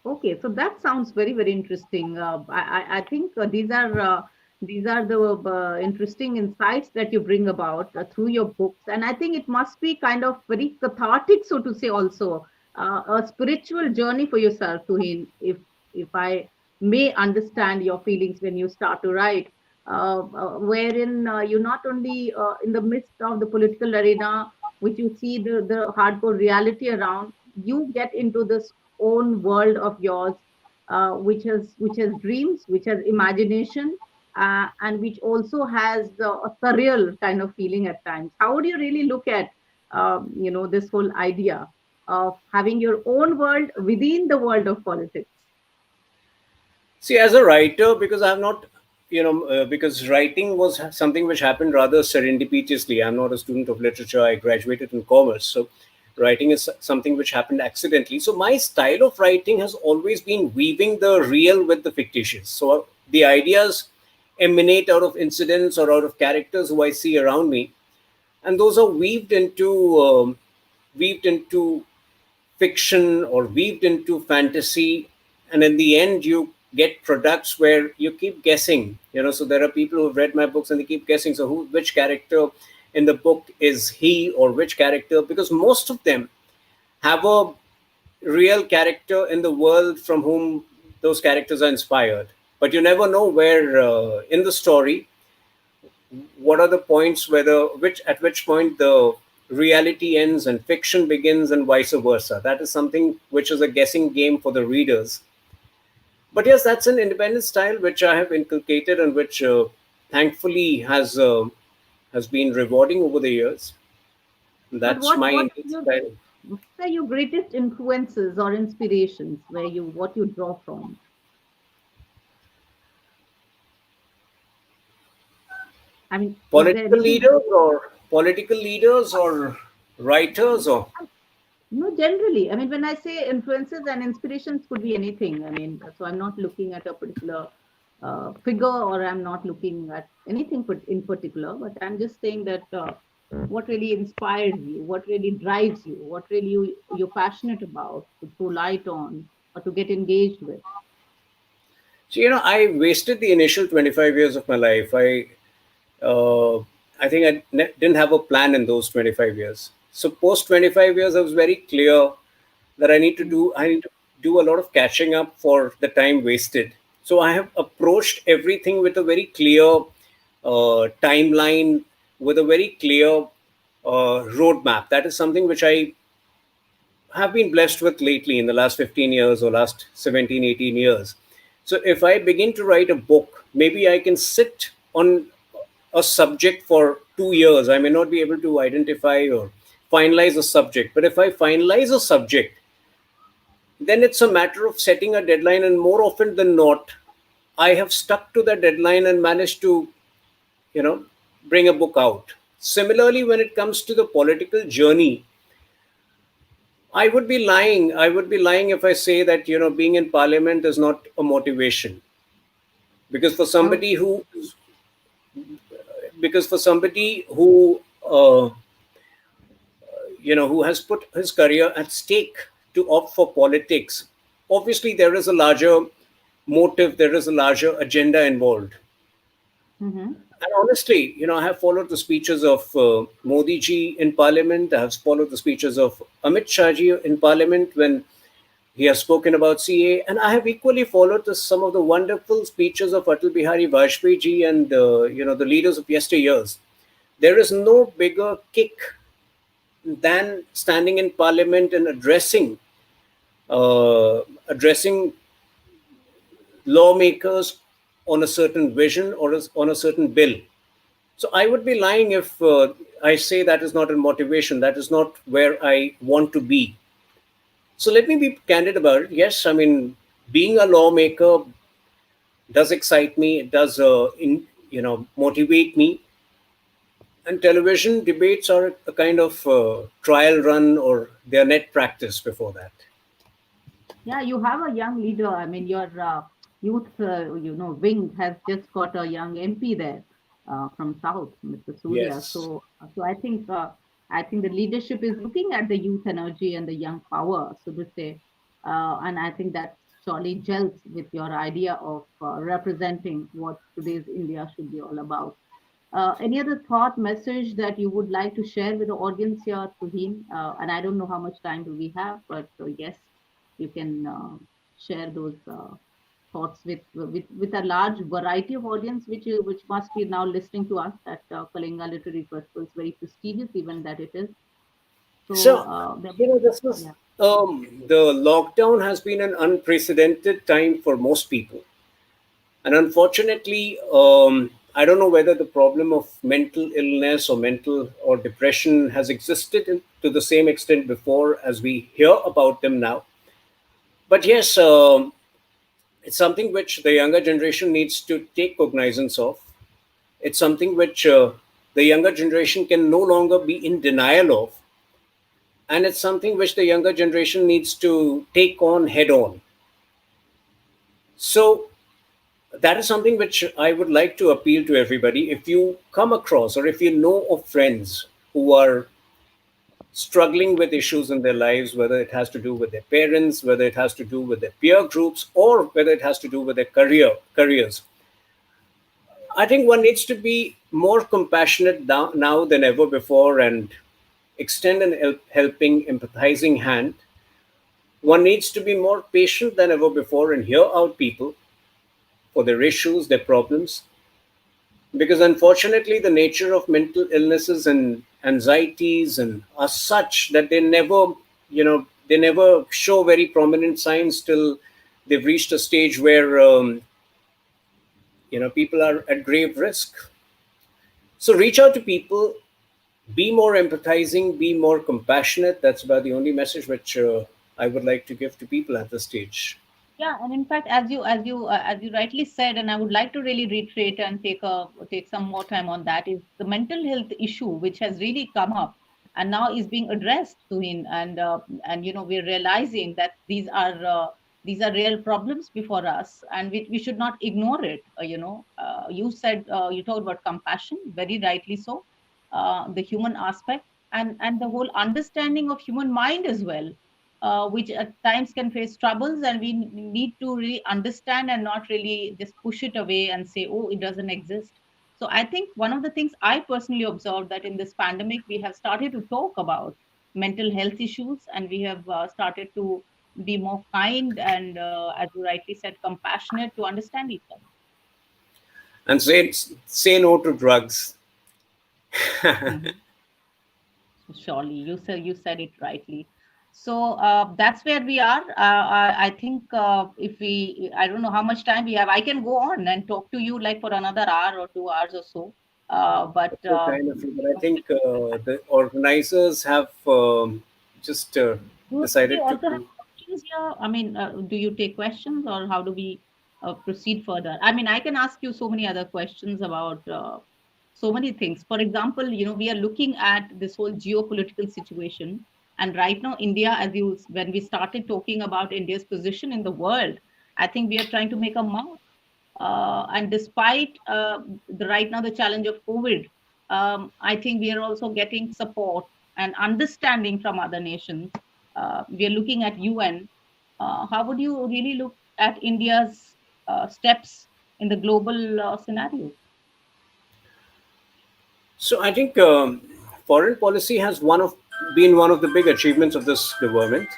Okay, so that sounds very, very interesting. I think these are the interesting insights that you bring about through your books, and I think it must be kind of very cathartic, so to say, also a spiritual journey for yourself, Tuhin. If I may understand your feelings when you start to write, wherein you not only in the midst of the political arena, which you see the hardcore reality around, you get into this own world of yours, which has dreams, which has imagination, and which also has a surreal kind of feeling at times. How would you really look at this whole idea of having your own world within the world of politics? See, as a writer, because I have not, because writing was something which happened rather serendipitously. I'm not a student of literature. I graduated in commerce. So writing is something which happened accidentally. So my style of writing has always been weaving the real with the fictitious. So the ideas emanate out of incidents or out of characters who I see around me, and those are weaved into fiction or weaved into fantasy, and in the end you get products where you keep guessing. So there are people who have read my books and they keep guessing, so which character in the book is he, or which character, because most of them have a real character in the world from whom those characters are inspired. But you never know where in the story, what are the points, whether which at which point reality ends and fiction begins, and vice versa. That is something which is a guessing game for the readers. But yes, that's an independent style which I have inculcated, and which thankfully has been rewarding over the years. But That's my Indian style. what are your greatest influences or inspirations where you what you draw from? I mean, is there anything? Political leaders or writers or No, generally. I mean, when I say influences and inspirations could be anything. I mean, so I'm not looking at a particular figure, or I'm not looking at anything in particular, but I'm just saying that what really inspires you, what really drives you, what really you're passionate about to throw light on or to get engaged with. so, I wasted the initial 25 years of my life. Uh, I think didn't have a plan in those 25 years. So post 25 years, I was very clear that I need to do a lot of catching up for the time wasted. So I have approached everything with a very clear timeline, with a very clear roadmap. That is something which I have been blessed with lately in the last 15 years or last 17, 18 years. So if I begin to write a book, maybe I can sit on a subject for 2 years. I may not be able to identify or finalize a subject, but if I finalize a subject, then it's a matter of setting a deadline, and more often than not, I have stuck to the deadline and managed to, you know, bring a book out. Similarly, when it comes to the political journey, I would be lying. I would be lying if I say that, being in parliament is not a motivation. Because for Oh, somebody who, because for somebody who has put his career at stake to opt for politics, obviously there is a larger motive, there is a larger agenda involved. mm-hmm. And honestly, I have followed the speeches of Modi ji in Parliament. I have followed the speeches of Amit Shah ji in Parliament when he has spoken about CA, and I have equally followed some of the wonderful speeches of Atal Bihari Vajpayee ji and the leaders of yesteryears. There is no bigger kick than standing in Parliament and addressing lawmakers on a certain vision or on a certain bill. So I would be lying if I say that is not a motivation. That is not where I want to be. So let me be candid about it. Yes, I mean, being a lawmaker does excite me. It does, motivate me. And television debates are a kind of trial run, or their net practice before that. Yeah, you have a young leader. I mean, your youth, wing has just got a young MP there from South, Mr. Surya. Yes. So I think the leadership is looking at the youth energy and the young power, so to say, and I think that surely gels with your idea of representing what today's India should be all about. Any other thought, message that you would like to share with the audience here, Tuhin? And I don't know how much time do we have, but yes, you can share those thoughts with a large variety of audience, which must be now listening to us at Kalinga Literary Festival. It's very prestigious event that it is. So, So, this was yeah. the lockdown has been an unprecedented time for most people. And unfortunately, I don't know whether the problem of mental illness or mental or depression has existed to the same extent before as we hear about them now. But yes, it's something which the younger generation needs to take cognizance of. It's something which the younger generation can no longer be in denial of. And it's something which the younger generation needs to take on head on. So, that is something which I would like to appeal to everybody. If you come across, or if you know of friends who are struggling with issues in their lives, whether it has to do with their parents, whether it has to do with their peer groups, or whether it has to do with their careers, I think one needs to be more compassionate now than ever before, and extend an helping, empathizing hand. One needs to be more patient than ever before and hear out people for their issues, their problems, because unfortunately the nature of mental illnesses in anxieties and are such that they never, they never show very prominent signs till they've reached a stage where, people are at grave risk. So reach out to people, be more empathizing, be more compassionate. That's about the only message which I would like to give to people at this stage. Yeah, and in fact, as you rightly said, and I would like to really reiterate and take some more time on that, is the mental health issue which has really come up and now is being addressed to him, and we're realizing that these are real problems before us, and we should not ignore it. You said, you talked about compassion, very rightly so, the human aspect, and the whole understanding of human mind as well, which at times can face troubles, and we need to really understand and not really just push it away and say, oh, it doesn't exist. So I think one of the things I personally observed, that in this pandemic we have started to talk about mental health issues, and we have started to be more kind and, as you rightly said, compassionate to understand each other. And say no to drugs. Mhm. Surely, you said it rightly. So that's where we are. I think if I don't know how much time we have. I can go on and talk to you like for another hour or 2 hours or so. But That's so kind of you, but I think the organizers have just do we decided also have to. questions here? I mean, do you take questions, or how do we proceed further? I mean, I can ask you so many other questions about so many things. For example, we are looking at this whole geopolitical situation, and right now, India, when we started talking about India's position in the world, I think we are trying to make a mark. And despite the right now the challenge of COVID, I think we are also getting support and understanding from other nations. We are looking at UN. How would you really look at India's steps in the global scenario? So I think foreign policy has been one of the big achievements of this government,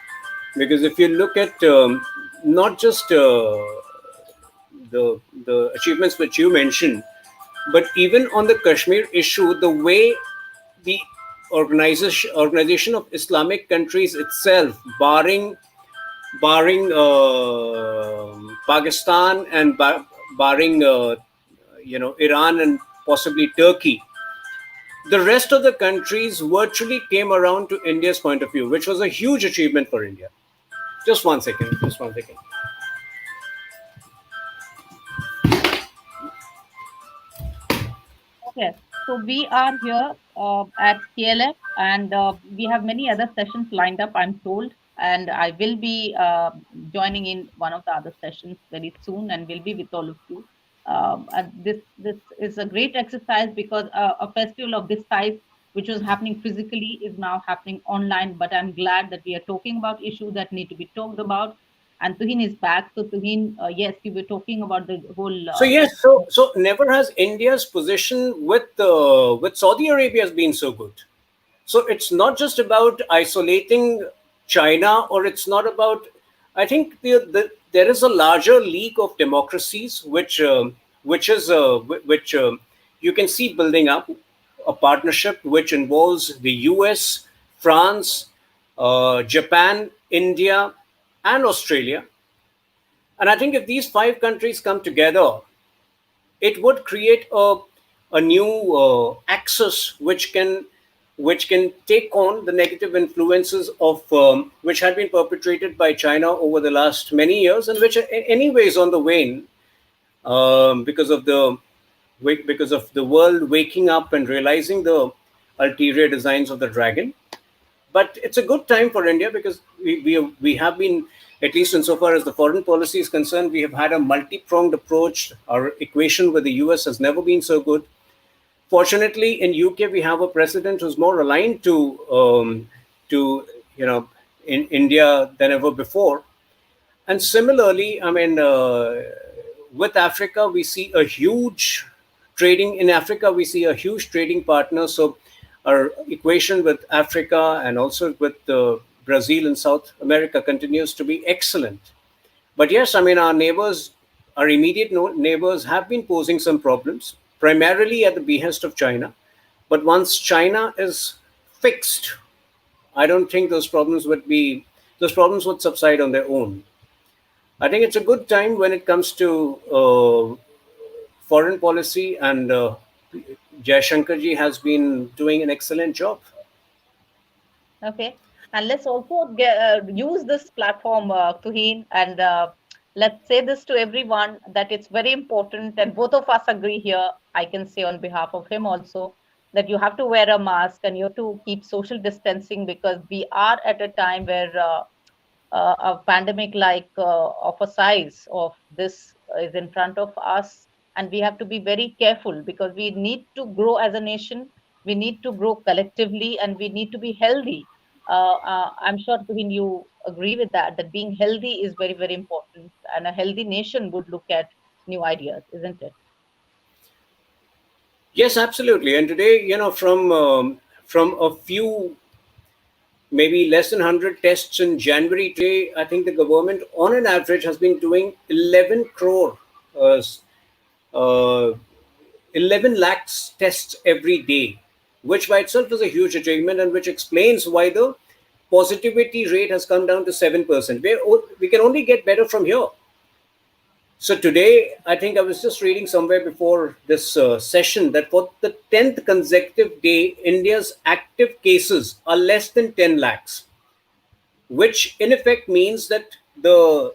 because if you look at not just the achievements which you mentioned, but even on the Kashmir issue, the way the organization of Islamic countries itself, barring Pakistan and barring Iran and possibly Turkey, the rest of the countries virtually came around to India's point of view, which was a huge achievement for India. Just one second. Just one second. Okay, so we are here at KLF, and we have many other sessions lined up, I'm told. And I will be joining in one of the other sessions very soon, and will be with all of you. And this is a great exercise, because a festival of this size, which was happening physically, is now happening online. But I'm glad that we are talking about issues that need to be talked about. And Tuhin is back. So Tuhin, yes, you were talking about the whole. So yes, so never has India's position with Saudi Arabia has been so good. So it's not just about isolating China, or it's not about. I think there is a larger league of democracies which you can see building up a partnership which involves the U.S., France, Japan, India, and Australia. And I think if these five countries come together, it would create a new axis which can take on the negative influences of which had been perpetrated by China over the last many years, and which are anyways on the wane, because of the world waking up and realizing the ulterior designs of the dragon. But it's a good time for India, because we have been, at least insofar as the foreign policy is concerned, we have had a multi-pronged approach. Our equation with the US has never been so good. Fortunately, in UK, we have a president who's more aligned to in India than ever before. And similarly, I mean, with Africa, we see a huge trading in Africa. We see a huge trading partner. So our equation with Africa and also with Brazil and South America continues to be excellent. But yes, I mean, our immediate neighbors have been posing some problems, primarily at the behest of China. But once China is fixed, I don't think those problems would subside on their own. I think it's a good time when it comes to foreign policy, and Jaishankarji has been doing an excellent job. Okay. And let's also use this platform, Tuhin, and let's say this to everyone that it's very important, and both of us agree here. I can say on behalf of him also that you have to wear a mask and you have to keep social distancing, because we are at a time where a pandemic like of a size of this is in front of us, and we have to be very careful because we need to grow as a nation, we need to grow collectively, and we need to be healthy. I'm sure, Tuhin, you agree with that, that being healthy is very, very important, and a healthy nation would look at new ideas, isn't it? Yes, absolutely. And today, from a few, maybe less than 100 tests in January, today, I think the government, on an average, has been doing 11 crore, uh, uh, 11 lakhs tests every day, which by itself is a huge achievement, and which explains why the positivity rate has come down to 7%. We can only get better from here. So today, I think I was just reading somewhere before this session that for the 10th consecutive day, India's active cases are less than 10 lakhs, which in effect means that the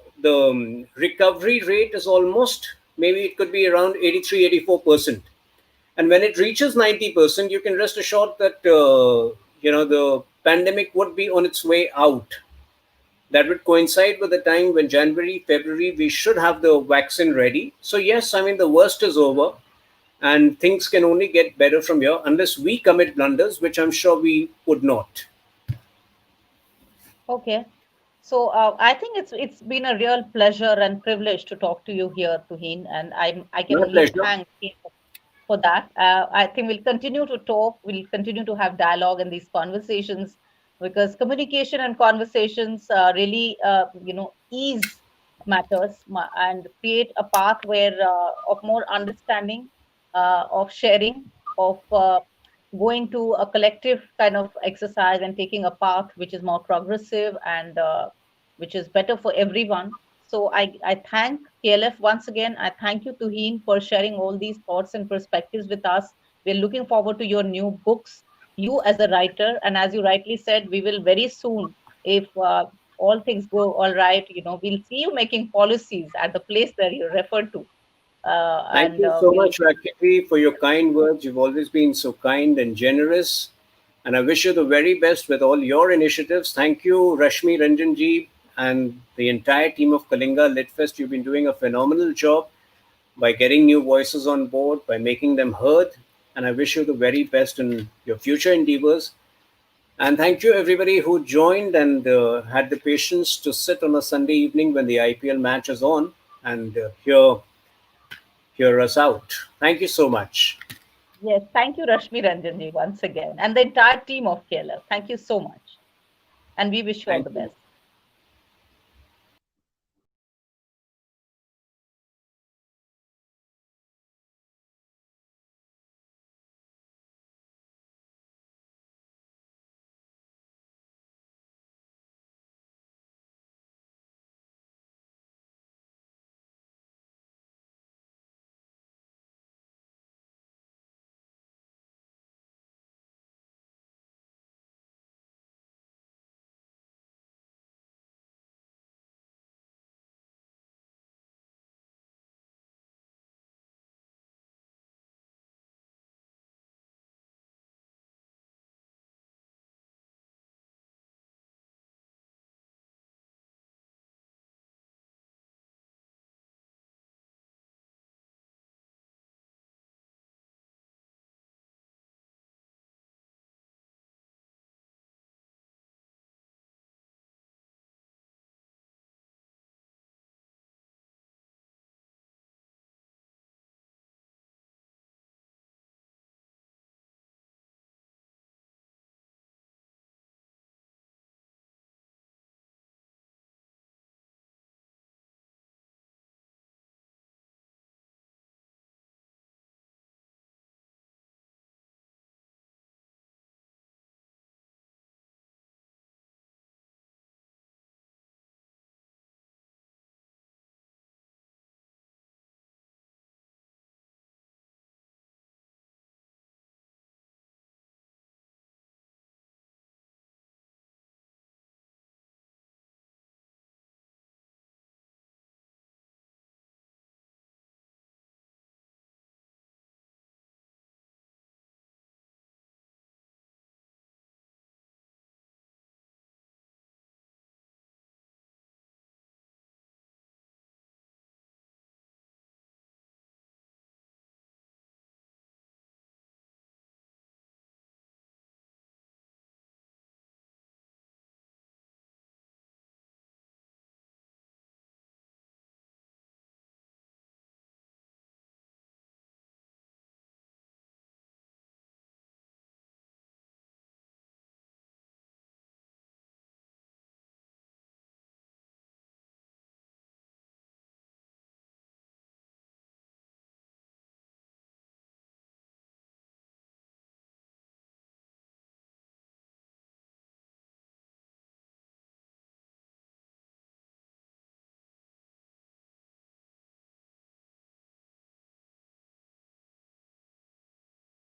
recovery rate is almost, maybe it could be around 83-84%. And when it reaches 90%, you can rest assured that the pandemic would be on its way out. That would coincide with the time when January, February, we should have the vaccine ready. So yes, I mean, the worst is over, and things can only get better from here unless we commit blunders, which I'm sure we would not. Okay. So I think it's been a real pleasure and privilege to talk to you here, Tuhin, and I can My only pleasure. thank you for that. I think we'll continue to talk, we'll continue to have dialogue in these conversations, because communication and conversations really, ease matters and create a path where of more understanding, of sharing, of going to a collective kind of exercise and taking a path which is more progressive and which is better for everyone. So I thank KLF once again. I thank you, Tuhin, for sharing all these thoughts and perspectives with us. We're looking forward to your new books, you as a writer. And as you rightly said, we will very soon, if all things go all right, we'll see you making policies at the place where you referred to. Thank And you so we'll much, Rakhee, for your kind words. You've always been so kind and generous. And I wish you the very best with all your initiatives. Thank you, Rashmi Ranjanji, and the entire team of Kalinga Litfest. You've been doing a phenomenal job by getting new voices on board, by making them heard. And I wish you the very best in your future endeavors. And thank you, everybody who joined and had the patience to sit on a Sunday evening when the IPL match is on and hear us out. Thank you so much. Yes, thank you, Rashmi Ranjanji, once again, and the entire team of KLF. Thank you so much. And we wish you all Thank the you. best.